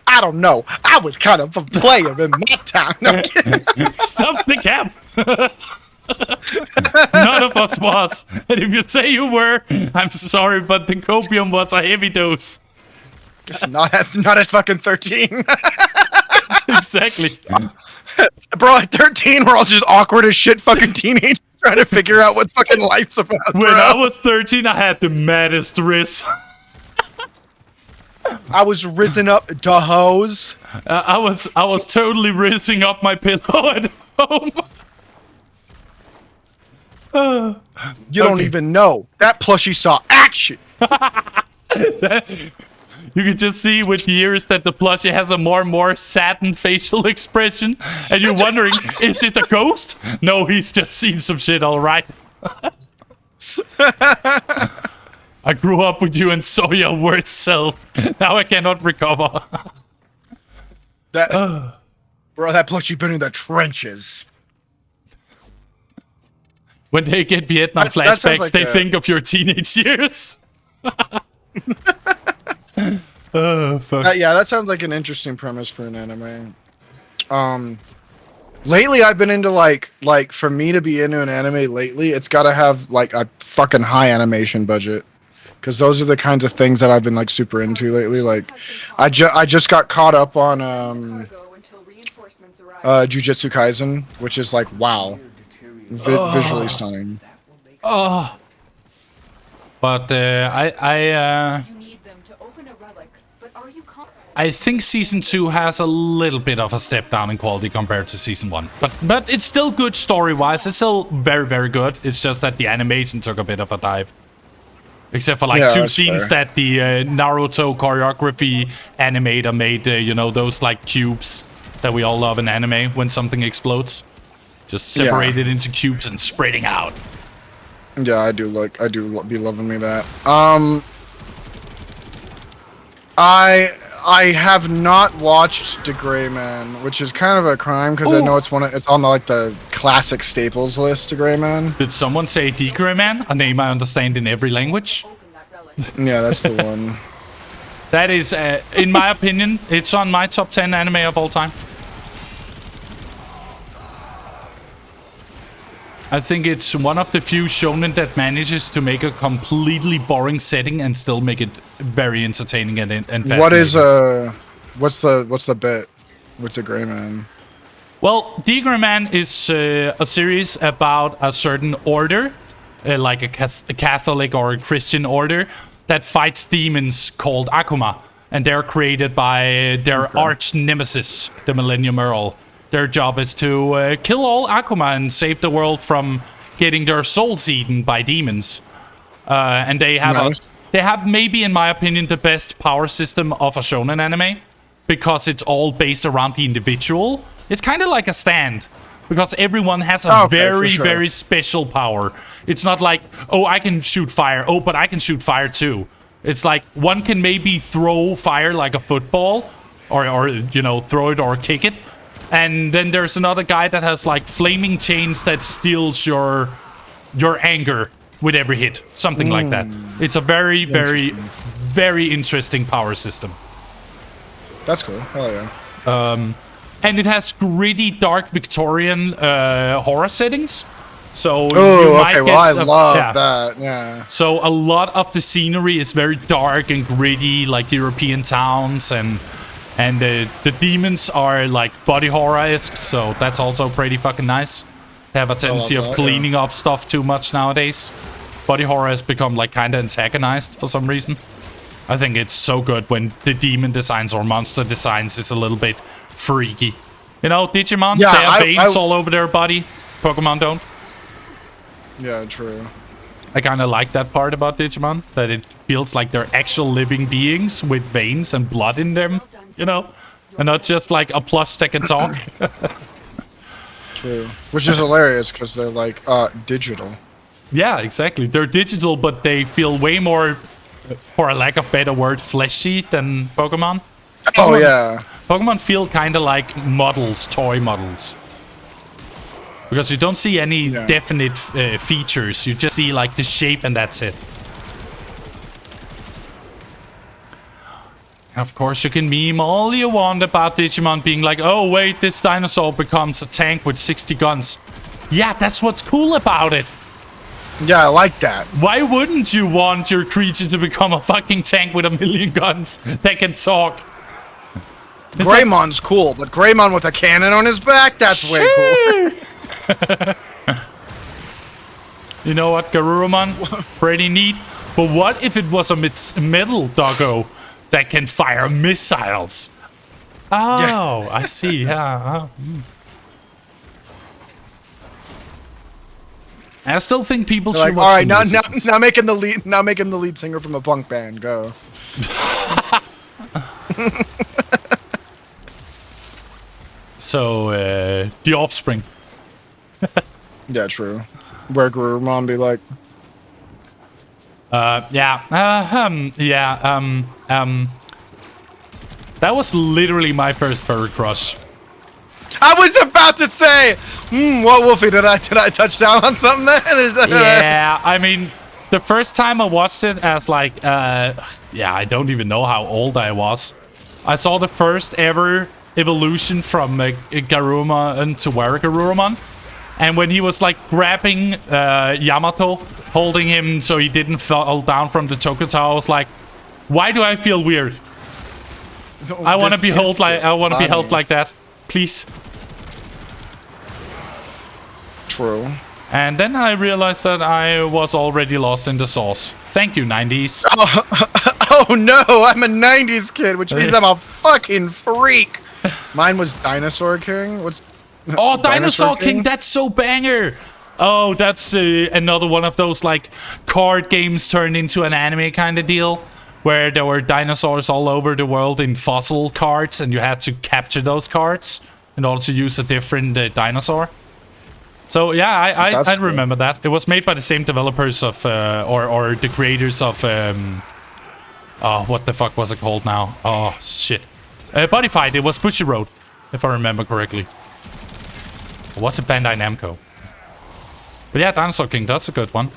I don't know. I was kind of a player in my time. No, I'm kidding. Stop the cap! None of us was. And if you say you were, I'm sorry, but the copium was a heavy dose. not at fucking 13. Exactly. Bro, at 13, we're all just awkward as shit fucking teenagers trying to figure out what fucking life's about, When bro. I was 13, I had the maddest wrist. I was risen up to hoes. I was totally rizzing up my pillow at home. You don't Okay. even know. That plushie saw action. You can just see with years that the plushie has a more and more saddened facial expression, and you're wondering, is it a ghost? No, he's just seen some shit, all right. I grew up with you and saw your worst self. Now I cannot recover. That, bro, that plushie been in the trenches. When they get Vietnam That sounds flashbacks, like they a- think of your teenage years. Oh, fuck. Yeah, that sounds like an interesting premise for an anime. Lately I've been into like for me to be into an anime lately, it's got to have like a fucking high animation budget. Cuz those are the kinds of things that I've been like super into lately. Like I just got caught up on Cargo until reinforcements arrive. Jujutsu Kaisen, which is like wow. Visually stunning. Oh. But You need them to open a relic, but are you I think Season 2 has a little bit of a step down in quality compared to Season 1. But it's still good story-wise. It's still very, very good. It's just that the animation took a bit of a dive. Except for like Yeah, two that's scenes fair. that the Naruto choreography animator made, you know, those like cubes that we all love in anime when something explodes. Just separated into cubes and spreading out. Yeah, I do be loving me that. I have not watched The Gray Man, which is kind of a crime because I know it's it's on the classic staples list. The Gray Man. Did someone say Digre Man? A name I understand in every language. open that relic? Yeah, that's the one. That is, in my opinion, it's on my top 10 anime of all time. I think it's one of the few shonen that manages to make a completely boring setting and still make it very entertaining and fascinating. What is what's the bit? What's The Gray Man? Well, Digre Man is a series about a certain order, like a Catholic or a Christian order, that fights demons called Akuma. And they're created by their arch nemesis, the Millennium Earl. Their job is to kill all Akuma and save the world from getting their souls eaten by demons. And they have Nice. they have maybe, in my opinion, the best power system of a shonen anime, because it's all based around the individual. It's kind of like a stand, because everyone has a Okay, for very, sure. very special power. It's not like, oh, I can shoot fire. Oh, but I can shoot fire too. It's like one can maybe throw fire like a football, or you know, throw it or kick it. And then there's another guy that has like flaming chains that steals your anger with every hit. Something like that. It's a very, very, very interesting power system. That's cool. Hell yeah. And it has gritty, dark Victorian horror settings. So Oh, you might okay. get Well, I some- love yeah. that. Yeah. So a lot of the scenery is very dark and gritty, like European towns, and the demons are like body horror-esque, so that's also pretty fucking nice. They have a tendency of that, cleaning up stuff too much nowadays. Body horror has become like kind of antagonized for some reason. I think it's so good when the demon designs or monster designs is a little bit freaky. You know, Digimon, Yeah, they have I- veins all over their body. Pokemon don't. Yeah. True. I kind of like that part about Digimon, that it feels like they're actual living beings with veins and blood in them, you know? And not just like a plush that can talk. True. Which is hilarious because they're like digital. Yeah, exactly. They're digital, but they feel way more, for a lack of better word, fleshy than Pokemon. Oh yeah. Pokemon feel kind of like models, toy models. Because you don't see any Yeah. definite features. You just see like the shape and that's it. Of course, you can meme all you want about Digimon being like, oh, wait, this dinosaur becomes a tank with 60 guns. Yeah, that's what's cool about it. Yeah, I like that. Why wouldn't you want your creature to become a fucking tank with 1,000,000 guns that can talk? It's Greymon's cool, but Greymon with a cannon on his back, that's way cool. You know what, Garurumon? Pretty neat. But what if it was a metal doggo that can fire missiles? Oh, yeah. I see. Yeah. I still think people should like, watch. all right, now make him the lead. Now make him the lead singer from a punk band. Go. So, The Offspring. Yeah, true. Where Garurumon be like. Yeah. That was literally my first furry crush. I was about to say, what Wolfie did I touch down on something there? Yeah, I mean, the first time I watched it as like, I don't even know how old I was. I saw the first ever evolution from Garurumon to Garurumon. And when he was like grabbing Yamato, holding him so he didn't fall down from the Tokyo Tower, I was like, why do I feel weird? I want to be held like that, please. True. And then I realized that I was already lost in the sauce. Thank you, 90s. Oh no, I'm a 90s kid, which means I'm a fucking freak. Mine was Dinosaur King. Oh, Dinosaur King, that's so banger. Oh, that's another one of those like card games turned into an anime kind of deal, where there were dinosaurs all over the world in fossil cards, and you had to capture those cards in order to use a different dinosaur. So yeah, I remember that. It was made by the same developers of, or the creators of, oh, what the fuck was it called now? Oh, shit. Body Fight, it was Bushiroad, if I remember correctly. Or was it Bandai Namco? But yeah, Dinosaur King, that's a good one.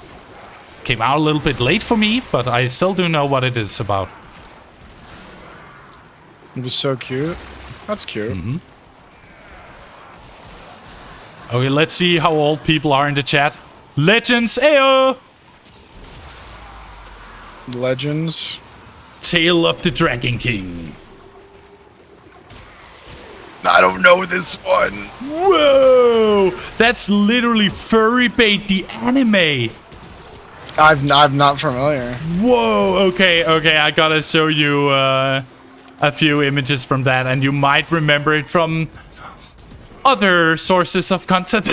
Came out a little bit late for me, but I still do know what it is about. It was so cute. That's cute. Mm-hmm. Okay, let's see how old people are in the chat. Legends, ayo! Legends. Tale of the Dragon King. I don't know this one. Whoa! That's literally Furry Bait, the anime. I'm not familiar. Whoa! Okay, I gotta show you a few images from that, and you might remember it from other sources of content.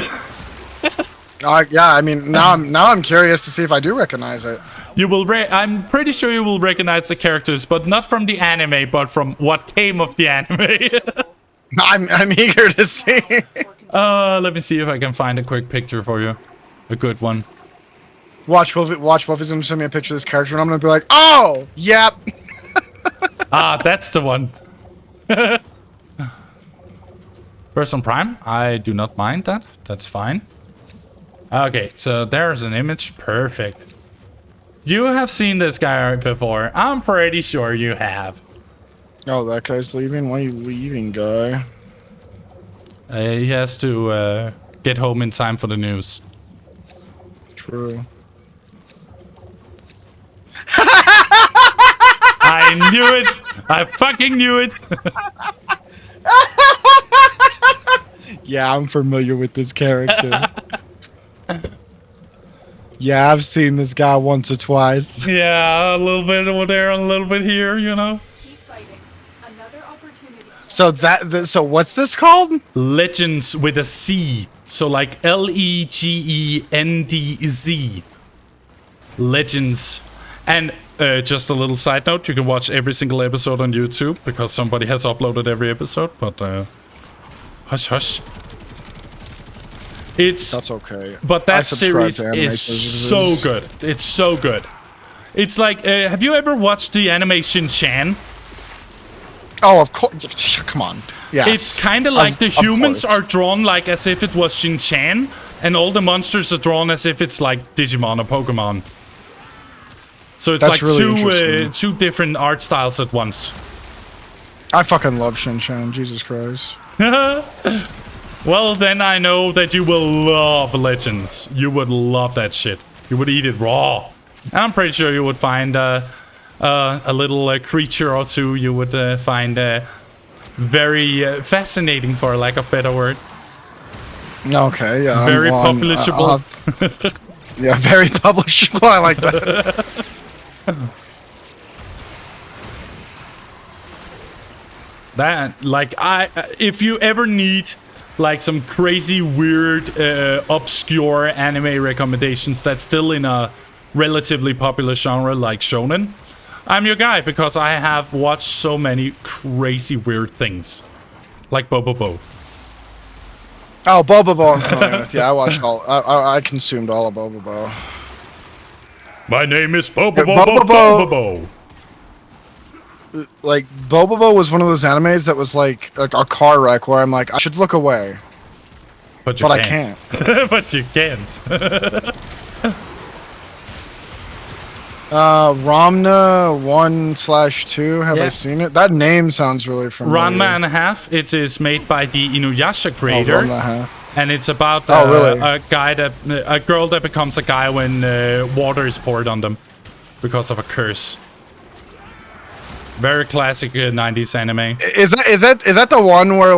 Yeah, I mean, now I'm curious to see if I do recognize it. You will. I'm pretty sure you will recognize the characters, but not from the anime, but from what came of the anime. I'm eager to see. Let me see if I can find a quick picture for you, a good one. Watch Wolfie's gonna send me a picture of this character, and I'm gonna be like, oh, yep. Ah, that's the one. Person Prime, I do not mind that. That's fine. Okay, so there's an image. Perfect. You have seen this guy before. I'm pretty sure you have. Oh, that guy's leaving? Why are you leaving, guy? He has to get home in time for the news. True. I knew it! I fucking knew it! Yeah, I'm familiar with this character. Yeah, I've seen this guy once or twice. Yeah, a little bit over there, a little bit here, you know? Keep fighting. Another opportunity. So what's this called? Legends with a C. So like Legendz. Legends. And just a little side note, you can watch every single episode on YouTube because somebody has uploaded every episode, but hush hush. That's okay. But that series is so good. It's so good. It's like, have you ever watched the animation Chan? Oh, of course. Come on. Yeah. It's kind of like the humans are drawn like as if it was Shin-Chan, and all the monsters are drawn as if it's like Digimon or Pokemon. So it's like really two different art styles at once. I fucking love Shin-Chan, Jesus Christ. Well, then I know that you will love Legends. You would love that shit. You would eat it raw. And I'm pretty sure you would find a little creature or two you would find very fascinating, for lack of a better word. Okay, yeah. Very publishable. Yeah, very publishable. I like that. That, like, if you ever need, like, some crazy, weird, obscure anime recommendations that's still in a relatively popular genre like shonen, I'm your guy, because I have watched so many crazy, weird things. Like Bobobo. Oh, Bobobo I'm familiar with. Yeah, I watched all. I consumed all of Bobobo. My name is Bobobo. Yeah, Bobobo. Like, Bobobo was one of those animes that was like a car wreck where I'm like, I should look away. But you I can't. can't. But you can't. Ramna 1/2. Have I seen it? That name sounds really familiar. Ranma and a Half. It is made by the Inuyasha creator. Oh, Ranma and a Half. And it's about really? a girl that becomes a guy when water is poured on them because of a curse. Very classic 90s anime. Is that the one where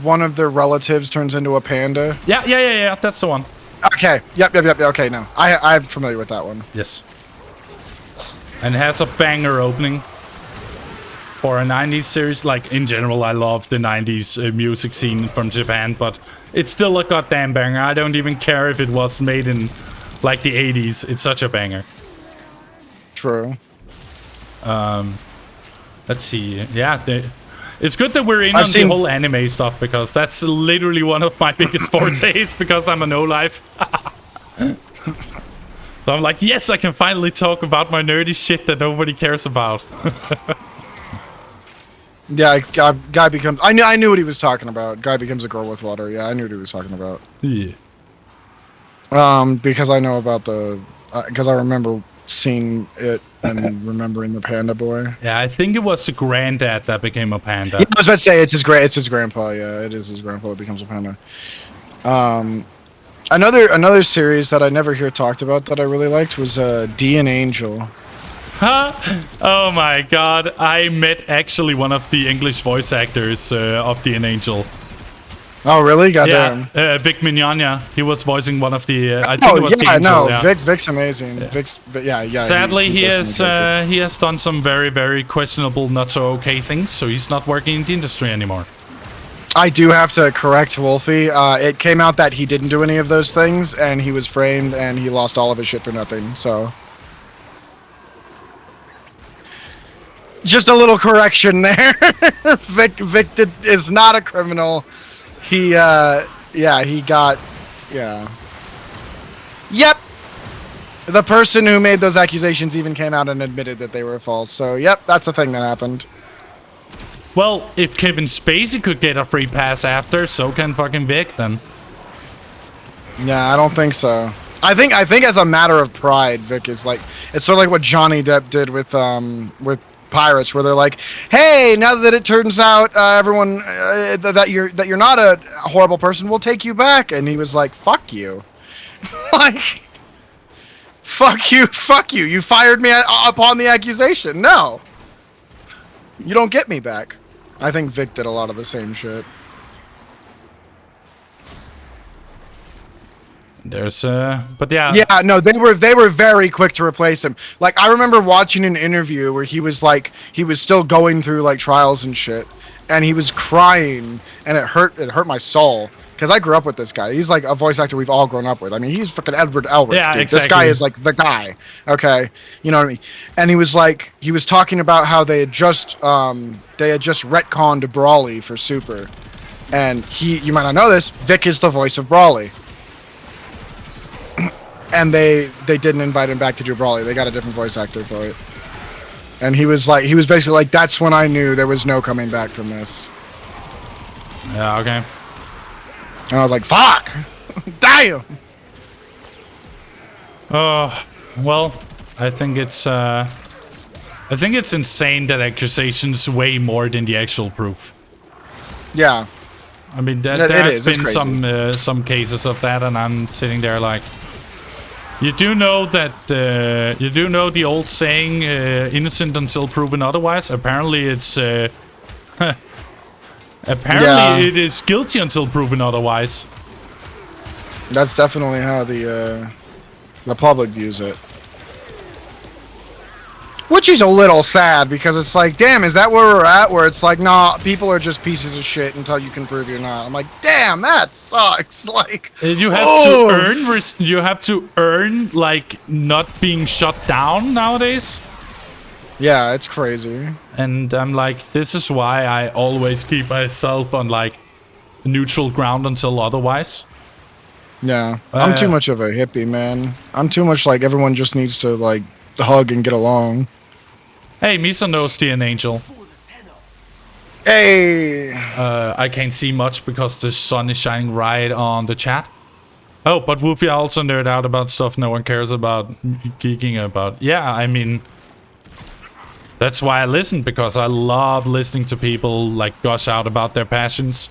one of their relatives turns into a panda? Yeah. That's the one. Okay. Yep. Okay, no. I'm familiar with that one. Yes. And it has a banger opening for a 90s series. Like, in general, I love the 90s music scene from Japan, but it's still a goddamn banger. I don't even care if it was made in, like, the 80s. It's such a banger. True. Let's see. Yeah, it's good that we're in on the whole anime stuff, because that's literally one of my biggest fortes, because I'm a no-life. So I'm like, yes, I can finally talk about my nerdy shit that nobody cares about. Yeah, guy becomes... I knew what he was talking about. Guy becomes a girl with water. Yeah, I knew what he was talking about. Yeah. Because I know about the... Because I remember seeing it and remembering the panda boy. Yeah, I think it was the granddad that became a panda. Yeah, I was about to say it's his grandpa. Yeah, it is his grandpa that becomes a panda. Another series that I never hear talked about that I really liked was D and Angel. Huh? Oh my god, I met actually one of the English voice actors of D and Angel. Oh really? Goddamn. Yeah, Vic Mignogna. He was voicing one of the. I think it was the Angel. Yeah. Vic's amazing. Yeah. Sadly, he has done some very, very questionable, not so okay things, so he's not working in the industry anymore. I do have to correct Wolfie. It came out that he didn't do any of those things, and he was framed, and he lost all of his shit for nothing. So, just a little correction there. Vic is not a criminal. He got. Yep. The person who made those accusations even came out and admitted that they were false. So, yep, that's a thing that happened. Well, if Kevin Spacey could get a free pass after, so can fucking Vic then. Yeah, I don't think so. I think as a matter of pride, Vic is like, it's sort of like what Johnny Depp did with Pirates, where they're like, hey, now that it turns out everyone that you're not a horrible person, we'll take you back, and he was like, fuck you. Like, fuck you, you fired me upon the accusation. No, you don't get me back. I think Vic did a lot of the same shit. There's but yeah. Yeah, no, they were very quick to replace him. Like, I remember watching an interview where he was still going through like trials and shit, and he was crying, and it hurt my soul, because I grew up with this guy. He's like a voice actor we've all grown up with. I mean, he's fucking Edward Elric. Yeah, dude. exactly. This guy is like the guy. Okay, you know what I mean? And he was talking about how they had just retconned Brawly for Super, and you might not know this, Vic is the voice of Brawly. And they didn't invite him back to do Brawly. They got a different voice actor for it. And he was basically like, that's when I knew there was no coming back from this. Yeah, okay. And I was like, fuck! Damn! Oh, well, I think it's I think it's insane that accusations weigh more than the actual proof. Yeah. I mean, there's been some cases of that, and I'm sitting there like, you do know that you do know the old saying, innocent until proven otherwise. Apparently, it's apparently it is guilty until proven otherwise. That's definitely how the public views it. Which is a little sad, because it's like, damn, is that where we're at? Where it's like, nah, people are just pieces of shit until you can prove you're not. I'm like, damn, that sucks. Like, you have to earn. You have to earn like not being shut down nowadays. Yeah, it's crazy. And I'm like, this is why I always keep myself on like neutral ground until otherwise. Yeah, I'm too much of a hippie, man. I'm too much like everyone just needs to like hug and get along. Hey, Misa knows the angel. Hey! I can't see much because the sun is shining right on the chat. Oh, but Woofy, I also nerd out about stuff no one cares about geeking about. Yeah, I mean, that's why I listen, because I love listening to people like gush out about their passions.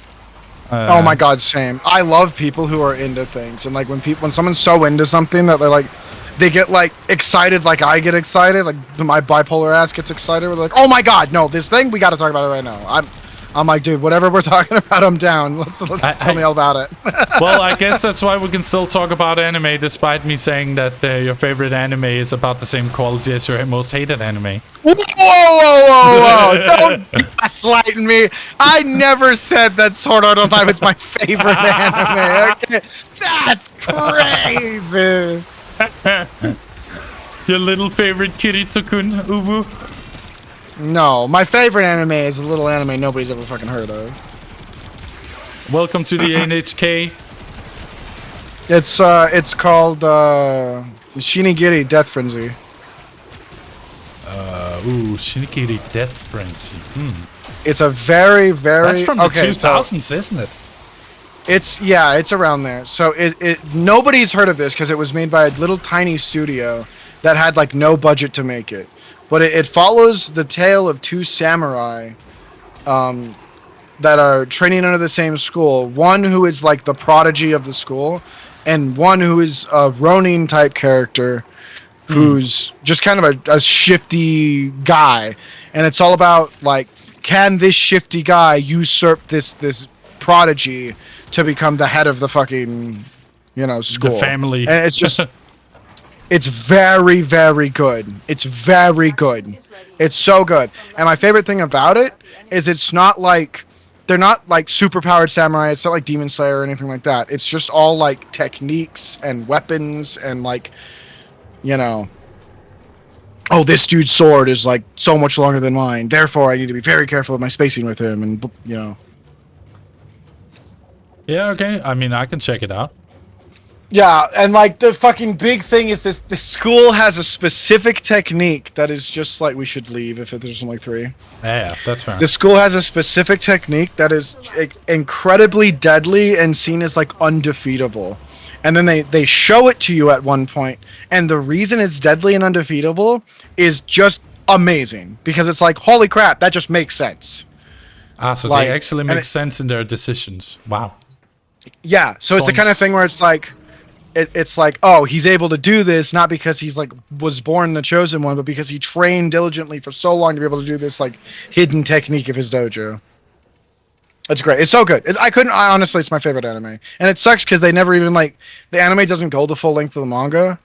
Oh my god, same. I love people who are into things, and like when someone's so into something that they're like, they get like excited, like I get excited, like my bipolar ass gets excited. We're like, oh my god, no, this thing, we got to talk about it right now. I'm like, dude, whatever we're talking about, I'm down. Let's tell me all about it. Well, I guess that's why we can still talk about anime, despite me saying that your favorite anime is about the same quality as your most hated anime. Whoa! Don't gaslight me. I never said that Sword Art Online was my favorite anime. Okay? That's crazy. Your little favorite Kirito-kun, Ubu? No, my favorite anime is a little anime nobody's ever fucking heard of. Welcome to the NHK. It's called Shinigiri Death Frenzy. Shinigiri Death Frenzy. It's a very, very... That's from the 2000s, isn't it? It's around there. So nobody's heard of this because it was made by a little tiny studio that had like no budget to make it. But it follows the tale of two samurai that are training under the same school. One who is like the prodigy of the school, and one who is a Ronin type character who's just kind of a shifty guy. And it's all about like, can this shifty guy usurp this prodigy to become the head of the fucking, school. The family. And it's just, it's very, very good. It's very good. It's so good. And my favorite thing about it is it's not like, they're not like super powered samurai. It's not like Demon Slayer or anything like that. It's just all like techniques and weapons and like, oh, this dude's sword is like so much longer than mine. Therefore, I need to be very careful with my spacing with him. And, Yeah, okay. I mean, I can check it out. Yeah, and like the fucking big thing is this: the school has a specific technique that is just like, we should leave if there's only 3. Yeah, that's fair. The school has a specific technique that is incredibly deadly and seen as like undefeatable. And then they show it to you at one point, and the reason it's deadly and undefeatable is just amazing, because it's like, holy crap, that just makes sense. So they actually make sense in their decisions. Wow. Yeah, so it's the kind of thing where it's like, it's like, oh, he's able to do this not because he's like was born the chosen one, but because he trained diligently for so long to be able to do this like hidden technique of his dojo. It's great. It's so good. Honestly, it's my favorite anime, and it sucks because they never even like, the anime doesn't go the full length of the manga,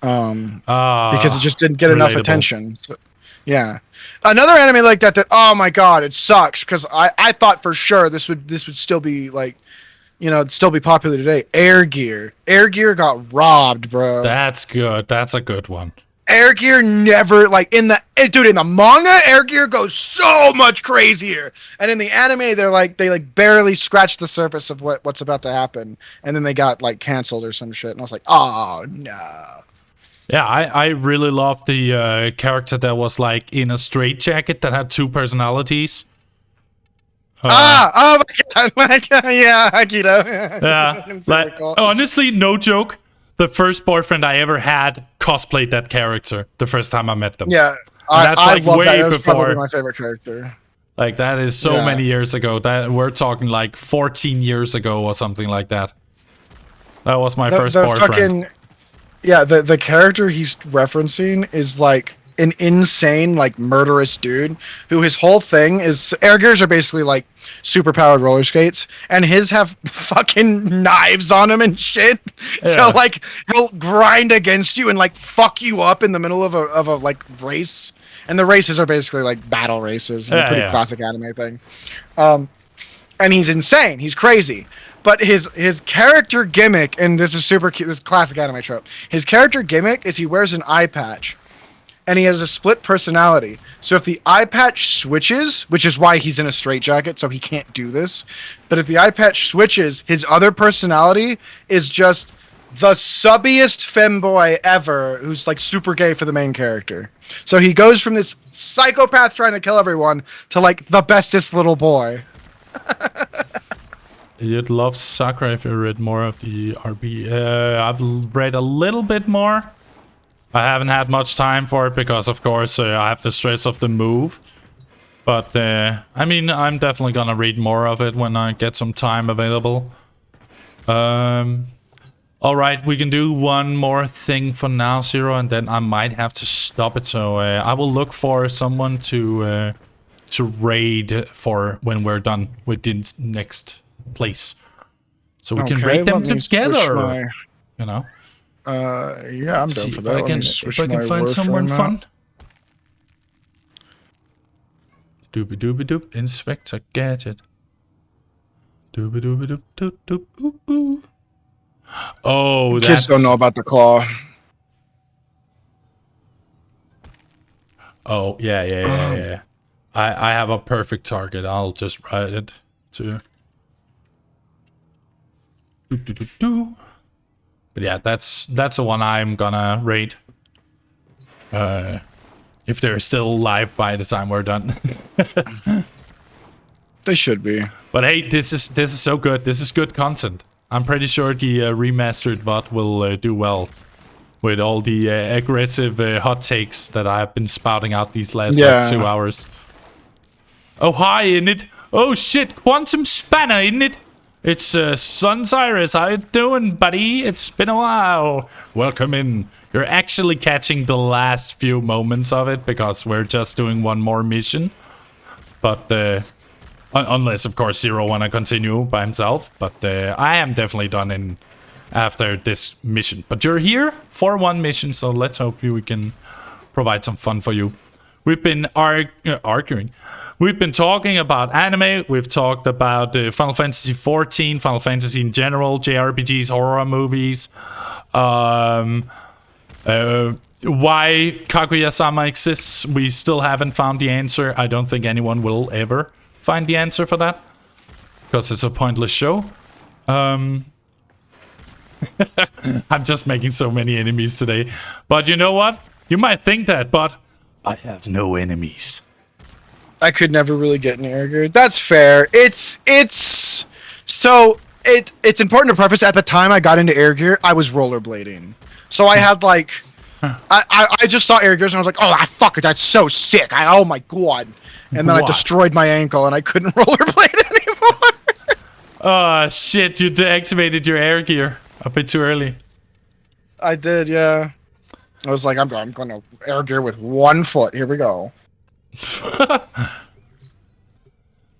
because it just didn't get enough attention. So, yeah, another anime like that. Oh my god, it sucks because I thought for sure this would still be like, it'd still be popular today. Air Gear got robbed, bro. That's good. That's a good one. Air Gear never, like, in the manga, Air Gear goes so much crazier. And in the anime, they barely scratched the surface of what's about to happen. And then they got, like, canceled or some shit. And I was like, oh, no. Yeah, I really loved the character that was, like, in a straitjacket that had 2 personalities. Oh my god, yeah, Akito. Yeah, like, honestly, no joke. The first boyfriend I ever had cosplayed that character the first time I met them. Yeah, that's I like love way that. That was before. probably my favorite character. Like that is so Yeah. many years ago. That we're talking like 14 years ago or something like that. That was my first boyfriend. The character he's referencing is like an insane, like murderous dude who his whole thing is air gears are basically like super powered roller skates, and his have fucking knives on them and shit. Yeah. So like he'll grind against you and like fuck you up in the middle of a like race. And the races are basically like battle races, pretty classic anime thing. And he's insane. He's crazy. But his character gimmick, and this is super cute, this is classic anime trope. His character gimmick is he wears an eye patch, and he has a split personality. So if the eye patch switches, which is why he's in a straitjacket, so he can't do this. But if the eye patch switches, his other personality is just the subbiest femboy ever, who's like super gay for the main character. So he goes from this psychopath trying to kill everyone to like the bestest little boy. You'd love Sakura if you read more of the RB. I've read a little bit more. I haven't had much time for it because, of course, I have the stress of the move. But, I mean, I'm definitely gonna read more of it when I get some time available. Alright, we can do one more thing for now, Zero, and then I might have to stop it. So, I will look for someone to raid for when we're done with the next place, so we can raid them together. You know. Yeah, I'm down for that. If I can find someone fun. Doobie doobie doop, Inspector Gadget. Doobie doobie doop doop doop ooh ooh. Oh, kids don't know about the claw. Oh yeah. I have a perfect target. I'll just write it to. But yeah, that's the one I'm gonna raid. If they're still alive by the time we're done. They should be. But hey, this is so good. This is good content. I'm pretty sure the remastered VOD will do well with all the aggressive hot takes that I've been spouting out these last like 2 hours. Oh hi, in it. Oh shit, Quantum Spanner, isn't it? It's Sun Cyrus. How you doing, buddy? It's been a while. Welcome in. You're actually catching the last few moments of it because we're just doing one more mission. But unless, of course, Zero wanna continue by himself. But I am definitely done in after this mission. But you're here for one mission, so let's hope we can provide some fun for you. We've been arguing. We've been talking about anime. We've talked about Final Fantasy XIV, Final Fantasy in general, JRPGs, horror movies. Why Kaguya-sama exists. We still haven't found the answer. I don't think anyone will ever find the answer for that, because it's a pointless show. I'm just making so many enemies today. But you know what? You might think that, but I have no enemies. I could never really get an air gear. That's fair. It's important to preface, at the time I got into air gear, I was rollerblading. So I had like I just saw air gears and I was like, oh fuck it, that's so sick. Oh my god. And then I destroyed my ankle and I couldn't rollerblade anymore. Oh shit, you deactivated your air gear a bit too early. I did, yeah. I was like, I'm gonna air gear with 1 foot. Here we go.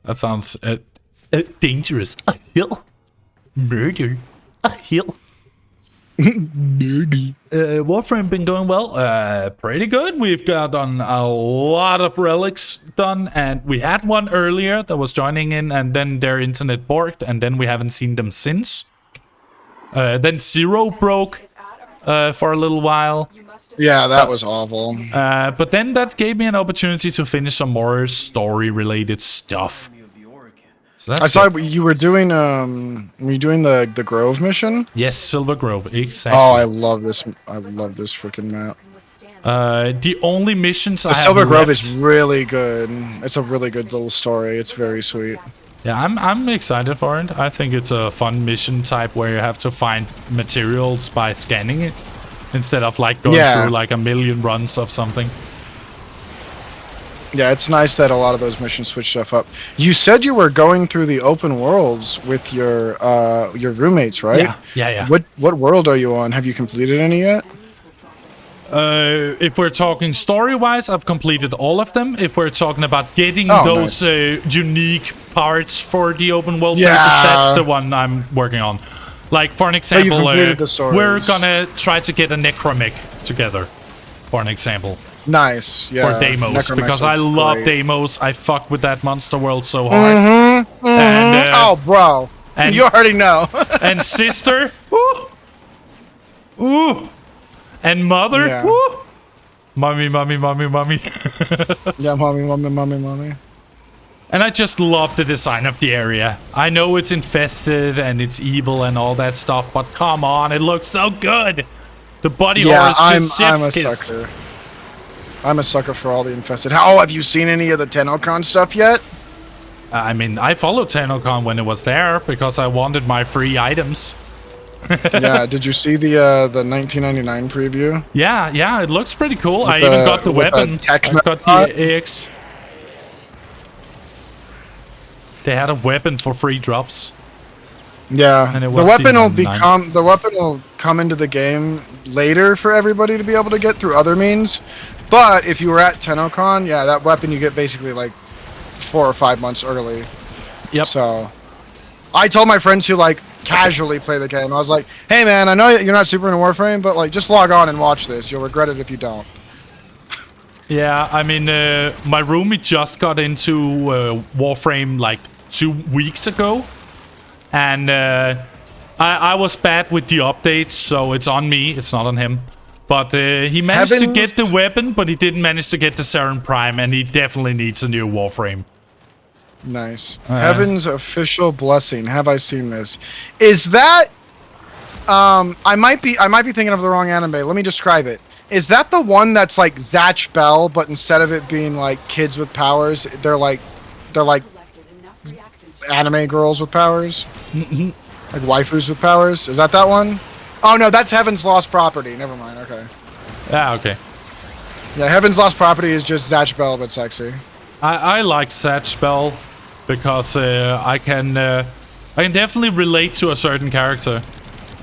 That sounds dangerous. A hill. Murder. A hill. Nerdy. Warframe been going well? Pretty good. We've gotten a lot of relics done, and we had one earlier that was joining in, and then their internet borked, and then we haven't seen them since. Then Zero broke for a little while. Yeah, that was awful. But then that gave me an opportunity to finish some more story-related stuff. So that's I saw you were doing the Grove mission? Yes, Silver Grove, exactly. Oh, I love this freaking map. The only missions I have Silver Grove left, is really good. It's a really good little story. It's very sweet. Yeah, I'm excited for it. I think it's a fun mission type where you have to find materials by scanning it, instead of like going through like a million runs of something. Yeah, it's nice that a lot of those missions switch stuff up. You said you were going through the open worlds with your roommates, right? Yeah. What world are you on? Have you completed any yet? If we're talking story-wise, I've completed all of them. If we're talking about getting those unique parts for the open world places, that's the one I'm working on. Like, for an example, we're gonna try to get a necromech together, for an example. Nice, yeah. For Deimos, because I love Deimos. I fuck with that monster world so hard. And, oh, bro. And, you already know. And sister. Ooh. And mother. Woo. Mommy. Yeah, mommy. And I just love the design of the area. I know it's infested and it's evil and all that stuff, but come on, it looks so good. The body horror is just chef's kiss. I'm a sucker for all the infested. How have you seen any of the TennoCon stuff yet? I mean, I followed TennoCon when it was there because I wanted my free items. Yeah, did you see the 1999 preview? Yeah, it looks pretty cool. I even got the weapon. I got the AX. They had a weapon for free drops. Yeah, and the weapon will come into the game later for everybody to be able to get through other means. But if you were at TennoCon, yeah, that weapon you get basically like 4 or 5 months early. Yep. So I told my friends who like casually play the game, I was like, hey man, I know you're not super into Warframe, but like just log on and watch this. You'll regret it if you don't. Yeah, I mean, my roomie just got into Warframe like 2 weeks ago. And I was bad with the updates, so it's on me. It's not on him. But he managed to get the weapon, but he didn't manage to get the Saren Prime, and he definitely needs a new Warframe. Nice. Heaven's official blessing. Have I seen this? Is that? I might be thinking of the wrong anime. Let me describe it. Is that the one that's like Zatch Bell, but instead of it being like kids with powers, they're like anime girls with powers? Like waifus with powers? Is that one? Oh no, that's Heaven's Lost Property. Never mind. Okay. Yeah. Okay. Yeah, Heaven's Lost Property is just Zatch Bell but sexy. I like Zatch Bell because I can definitely relate to a certain character.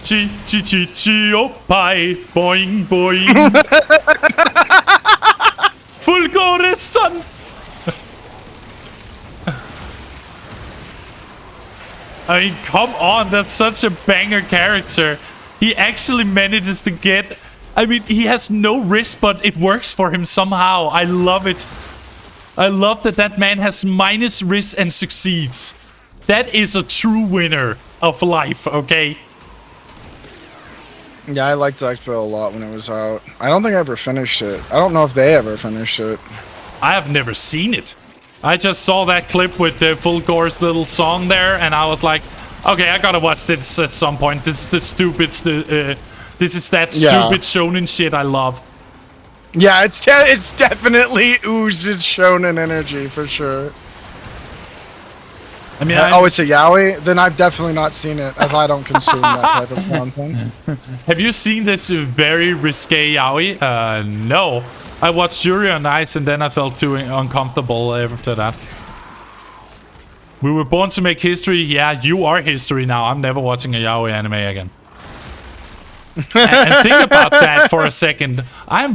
Chi chi chi chi oh pie boing boing. Fulgore son. I mean, come on, that's such a banger character. He actually manages to get... I mean, he has no risk, but it works for him somehow. I love it. I love that man has minus risk and succeeds. That is a true winner of life, okay? Yeah, I liked X-Bell a lot when it was out. I don't think I ever finished it. I don't know if they ever finished it. I have never seen it. I just saw that clip with the Fulgore's little song there, and I was like, okay, I gotta watch this at some point. This is the stupid, this is that stupid shonen shit I love. Yeah, it's definitely oozes shonen energy for sure. I mean, it's a yaoi? Then I've definitely not seen it, as I don't consume that type of content. Have you seen this very risque yaoi? No. I watched Yuri on Ice and then I felt too uncomfortable after that. We were born to make history. Yeah, you are history now. I'm never watching a yaoi anime again. and think about that for a second. I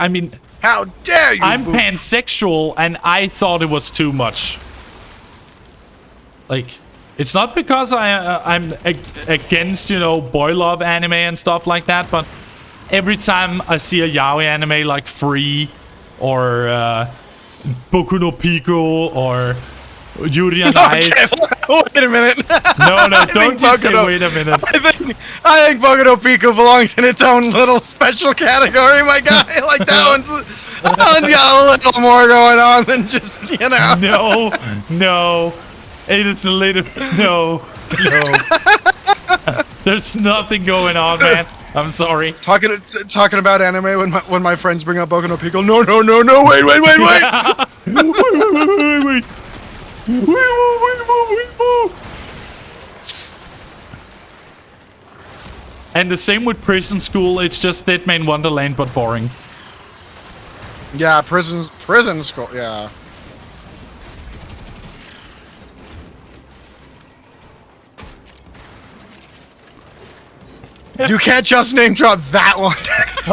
mean... How dare you! I'm pansexual and I thought it was too much. Like, it's not because I'm against, you know, boy love anime and stuff like that, but every time I see a yaoi anime like Free or Boku no Pico or Yuri on Ice. Wait a minute. No, don't just say wait a minute. I think Boku no Pico belongs in its own little special category, my guy. Like that one's got a little more going on than just, you know. No. It is a little... No. There's nothing going on, man. I'm sorry. Talking about anime when my friends bring up Boku no Pico. No, wait. Wait. And the same with Prison School. It's just Dead Man Wonderland, but boring. Yeah, prison school. Yeah. You can't just name drop that one.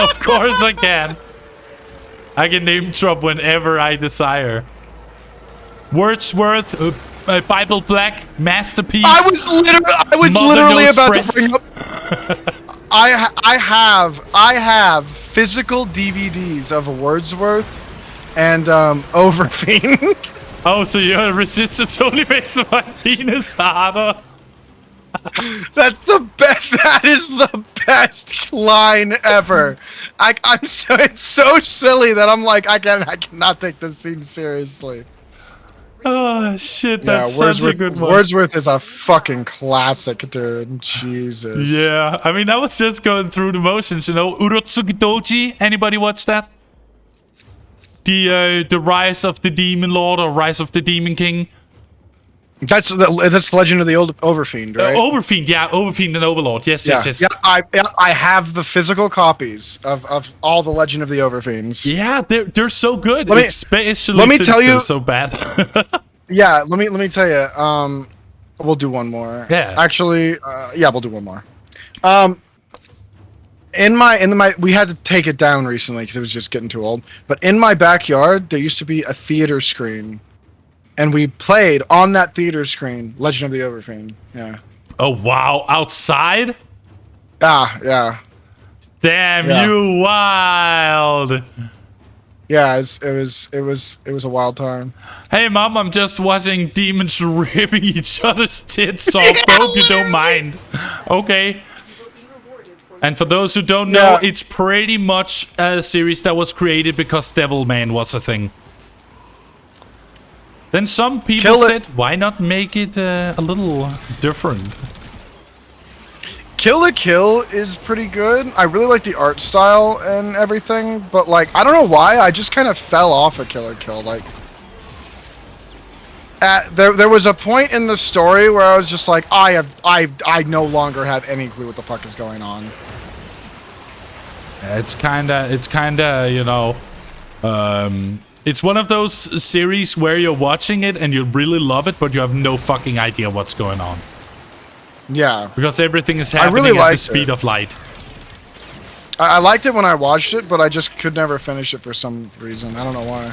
Of course I can. I can name drop whenever I desire. Wordsworth, Bible Black, Masterpiece. I was literally about to bring up. I have physical DVDs of Wordsworth and Overfiend. Oh, so your resistance only makes my penis harder. That's the best. That is the best line ever. I'm so it's so silly that I'm like I cannot take this scene seriously. Oh shit, that's such a good one. Wordsworth is a fucking classic, dude. Jesus. Yeah, I mean, I was just going through the motions, you know. Urotsuki Doji, anybody watch that? The Rise of the Demon Lord or Rise of the Demon King. That's Legend of the Old Overfiend, right? Overfiend, yeah, Overfiend and Overlord. Yes. Yeah, I have the physical copies of all the Legend of the Overfiends. Yeah, they're so good. Especially let me since tell you, they're so bad. Yeah, let me tell you. We'll do one more. Yeah. Actually, yeah, we'll do one more. We had to take it down recently because it was just getting too old. But in my backyard, there used to be a theater screen, and we played on that theater screen Legend of the Overfiend. Yeah. Oh wow, outside? Ah, yeah. Damn, Yeah. you wild. Yeah, it was a wild time. Hey mom, I'm just watching demons ripping each other's tits off. Hope you don't mind. Okay. And for those who don't know, it's pretty much a series that was created because Devilman was a thing. Then some people said, why not make it a little different? Kill la Kill is pretty good. I really like the art style and everything, but like I don't know why I just kind of fell off of Kill la Kill. Like, there was a point in the story where I was just like, I no longer have any clue what the fuck is going on. It's kinda, you know, it's one of those series where you're watching it and you really love it, but you have no fucking idea what's going on. Yeah. Because everything is happening at the speed of light. I liked it when I watched it, but I just could never finish it for some reason. I don't know why.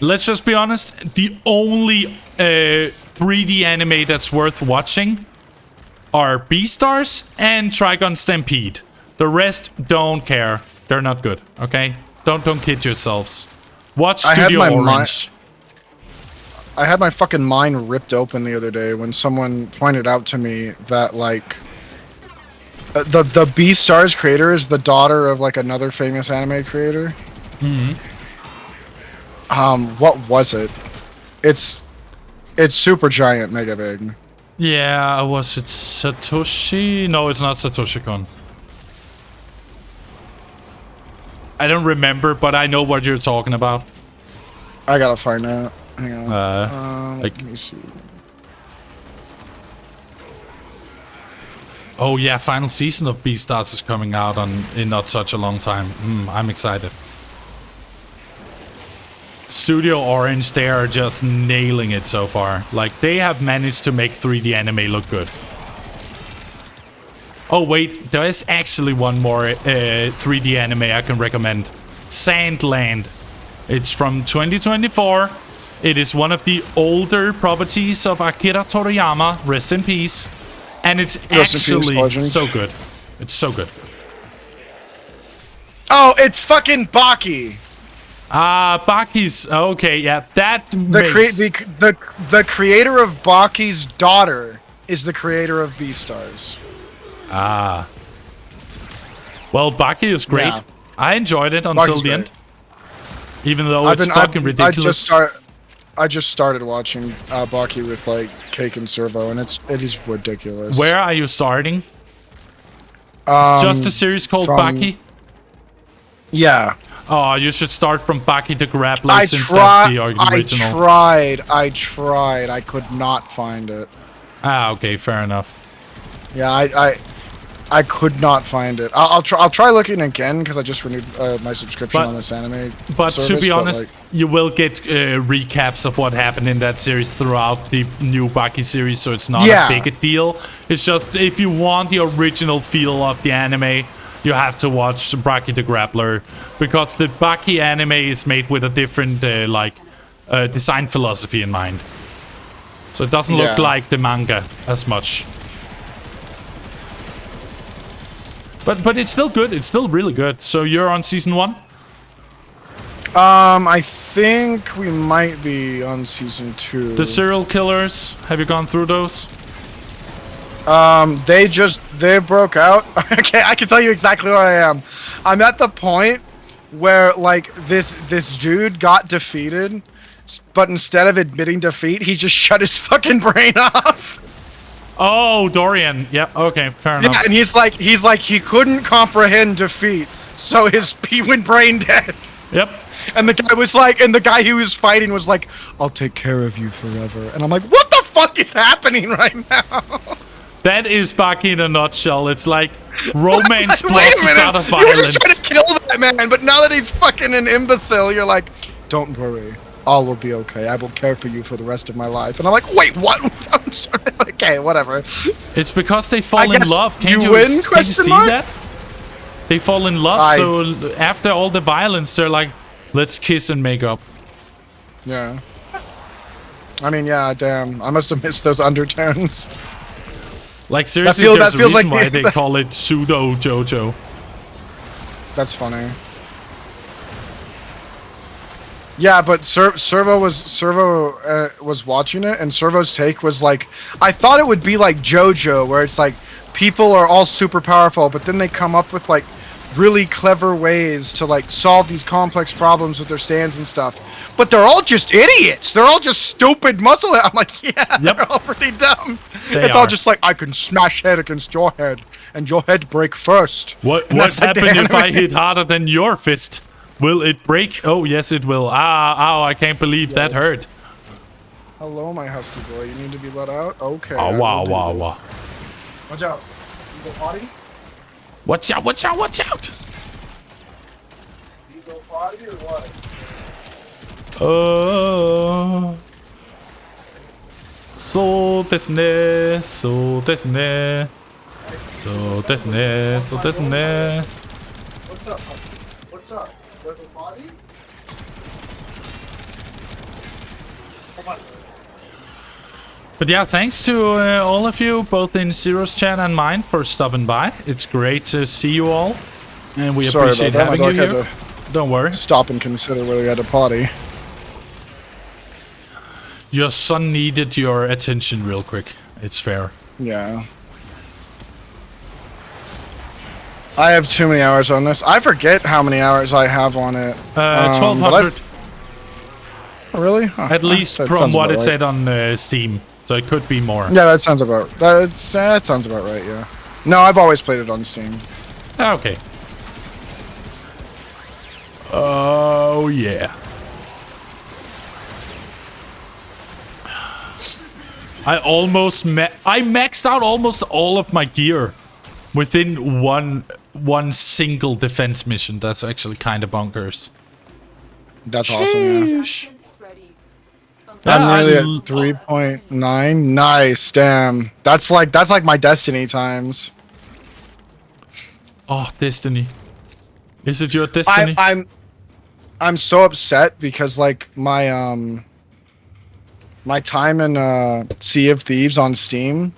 Let's just be honest. The only 3D anime that's worth watching are Beastars and Trigon Stampede. The rest, don't care. They're not good, okay? Don't kid yourselves. Watch Studio Orange. I had my fucking mind ripped open the other day when someone pointed out to me that, like, the Beastars creator is the daughter of, like, another famous anime creator. Mm-hmm. What was it? It's Super Giant Mega Big. Yeah, was it Satoshi? No, it's not Satoshi-kun. I don't remember, but I know what you're talking about. I gotta find out. Hang on. Like, let me see. Oh yeah, final season of Beastars is coming out in not such a long time. I'm excited. Studio Orange, they are just nailing it so far. Like, they have managed to make 3D anime look good. Oh wait, there is actually one more 3D anime I can recommend. Sandland. It's from 2024. It is one of the older properties of Akira Toriyama. Rest in peace. And it's actually so good. It's so good. Oh, it's fucking Baki. Baki's okay. Yeah, that the creator of Baki's daughter is the creator of Beastars. Well, Baki is great. Yeah. I enjoyed it until the end. Even though it's fucking ridiculous. I just started watching Baki with like Cake and Servo, and it is ridiculous. Where are you starting? Just a series called Baki? Yeah. Oh, you should start from Baki the Grappler since that's the original. I tried. I could not find it. Okay, fair enough. Yeah, I could not find it. I'll try looking again because I just renewed my subscription But- on this anime. But service, to be but, honest, like, you will get recaps of what happened in that series throughout the new Baki series, so it's not Yeah. a big a deal. It's just if you want the original feel of the anime, you have to watch Baki the Grappler, because the Baki anime is made with a different design philosophy in mind. So it doesn't look Yeah. like the manga as much. But it's still good. It's still really good. So you're on season 1? I think we might be on season 2. The serial killers, have you gone through those? They broke out. Okay, I can tell you exactly where I am. I'm at the point where like this dude got defeated, but instead of admitting defeat, he just shut his fucking brain off. Oh, Dorian. Yep. Okay. Fair enough. Yeah, and he's like he couldn't comprehend defeat, so he went brain dead. Yep. And the guy was like, and the guy he was fighting was like, "I'll take care of you forever." And I'm like, "What the fuck is happening right now?" That is Baki in a nutshell. It's like romance Wait a blossoms minute, out of you were violence. just trying to kill that man, but now that he's fucking an imbecile, you're like, "Don't worry, all will be okay. I will care for you for the rest of my life." And I'm like, "Wait, what?" I'm sorry. Okay, whatever. It's because they fall I in guess love. Can't you you, win, can't you question see mark? that? They fall in love, so after all the violence, they're like, let's kiss and make up. Yeah. I mean, yeah, damn. I must have missed those undertones. Like, seriously, that there's a feels reason like why they call it pseudo JoJo. That's funny. Yeah, but Servo was watching it, and Servo's take was like, I thought it would be like JoJo, where it's like people are all super powerful, but then they come up with like really clever ways to like solve these complex problems with their stands and stuff. But they're all just idiots. They're all just stupid muscle. I'm like, yeah, Yep. they're all pretty dumb. They It's all are. just like, I can smash head against your head, and your head break first. What And that's like the happened if I anime. hit harder than your fist? Will it break? Oh, yes, it will. Ow, I can't believe that hurt. Hello, my husky boy. You need to be let out? Okay. Oh, I wow, will do wow, that. wow. Watch out. You go potty? Watch out, watch out, watch out! You go potty or what? So desu ne, so desu ne. So desu ne, so desu ne. What's up? What's up? You go potty? Come on. But yeah, thanks to all of you, both in Zero's chat and mine, for stopping by. It's great to see you all, and we Sorry appreciate about that. having My you dog here. had Don't worry. to stop and consider whether he had to potty. Your son needed your attention real quick. It's fair. Yeah. I have too many hours on this. I forget how many hours I have on it. 1200, Really? Oh, at least that from sounds what about it right. said on Steam. So it could be more. Yeah, that sounds about that sounds about right. Yeah. No, I've always played it on Steam. Okay. Oh, yeah. I maxed out almost all of my gear within one single defense mission. That's actually kind of bonkers. That's awesome. Yeah. Sheesh. Ready. I'm nearly I at 3.9. Nice, damn. That's like my Destiny times. Oh, Destiny. Is it your Destiny? I'm so upset because like my time in Sea of Thieves on Steam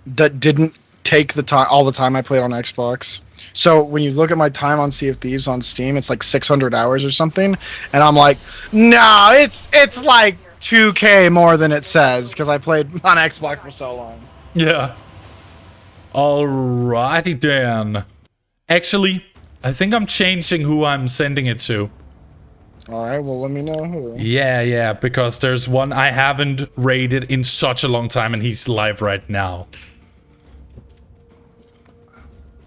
that didn't take all the time I played on Xbox. So when you look at my time on Sea of Thieves on Steam, it's like 600 hours or something, and I'm like, no, it's like 2K more than it says because I played on Xbox for so long. Yeah. Alrighty then. Actually, I think I'm changing who I'm sending it to. All right, well let me know who. Yeah, because there's one I haven't raided in such a long time, and he's live right now.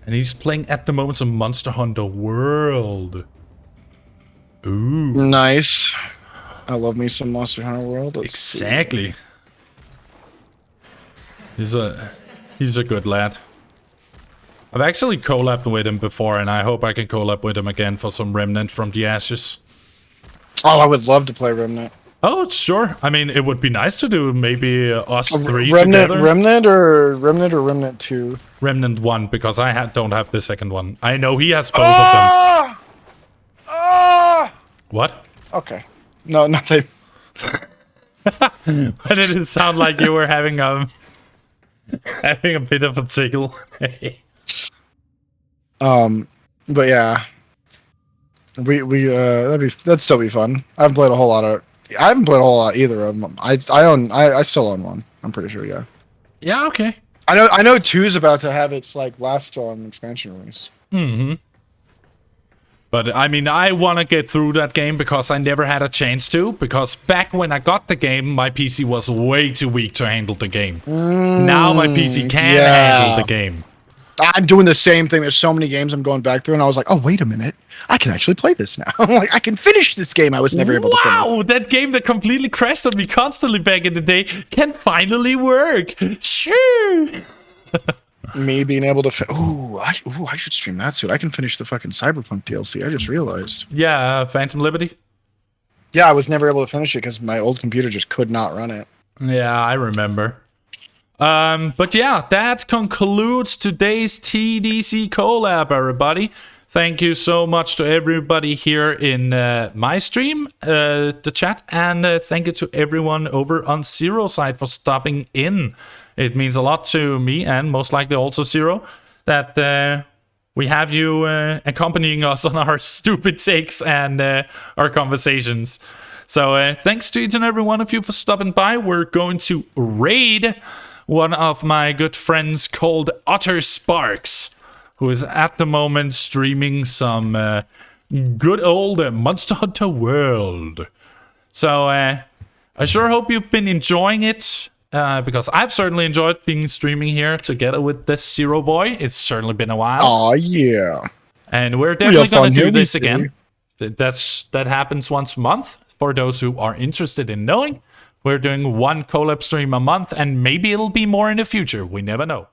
And he's playing at the moment some Monster Hunter World. Ooh. Nice. I love me some Monster Hunter World. Let's see. Exactly. He's a good lad. I've actually collabed with him before, and I hope I can collab with him again for some Remnant from the Ashes. Oh, I would love to play Remnant. Oh, sure. I mean, it would be nice to do maybe us three Remnant, together. Remnant or Remnant 2? Remnant 1, because I don't have the second one. I know he has both of them. Ah! What? Okay. No, nothing. Why did it sound like you were having a bit of a tickle? But yeah. That'd still be fun. I haven't played a whole lot either of them. I still own one. I'm pretty sure, yeah. Yeah, okay. I know 2's about to have its like last expansion release. Mm-hmm. But I mean, I want to get through that game because I never had a chance to. Because back when I got the game, my PC was way too weak to handle the game. Now my PC can handle the game. I'm doing the same thing. There's so many games I'm going back through, and I was like, oh, wait a minute. I can actually play this now. Like, I can finish this game I was never able to finish. Wow, that game that completely crashed on me constantly back in the day can finally work. Sure. Me being able to... I should stream that soon. I can finish the fucking Cyberpunk DLC. I just realized. Yeah, Phantom Liberty. Yeah, I was never able to finish it because my old computer just could not run it. Yeah, I remember. But yeah, that concludes today's TDZ collab, everybody. Thank you so much to everybody here in my stream, the chat, and thank you to everyone over on Zero side for stopping in. It means a lot to me and most likely also Zero that we have you accompanying us on our stupid takes and our conversations. So thanks to each and every one of you for stopping by. We're going to raid one of my good friends called Otter Sparks, who is at the moment streaming some good old Monster Hunter World. So I sure hope you've been enjoying it, because I've certainly enjoyed being streaming here together with this Zero Boy. It's certainly been a while. Oh yeah. And we're definitely going to do this again. That happens once a month for those who are interested in knowing. We're doing one collab stream a month, and maybe it'll be more in the future. We never know.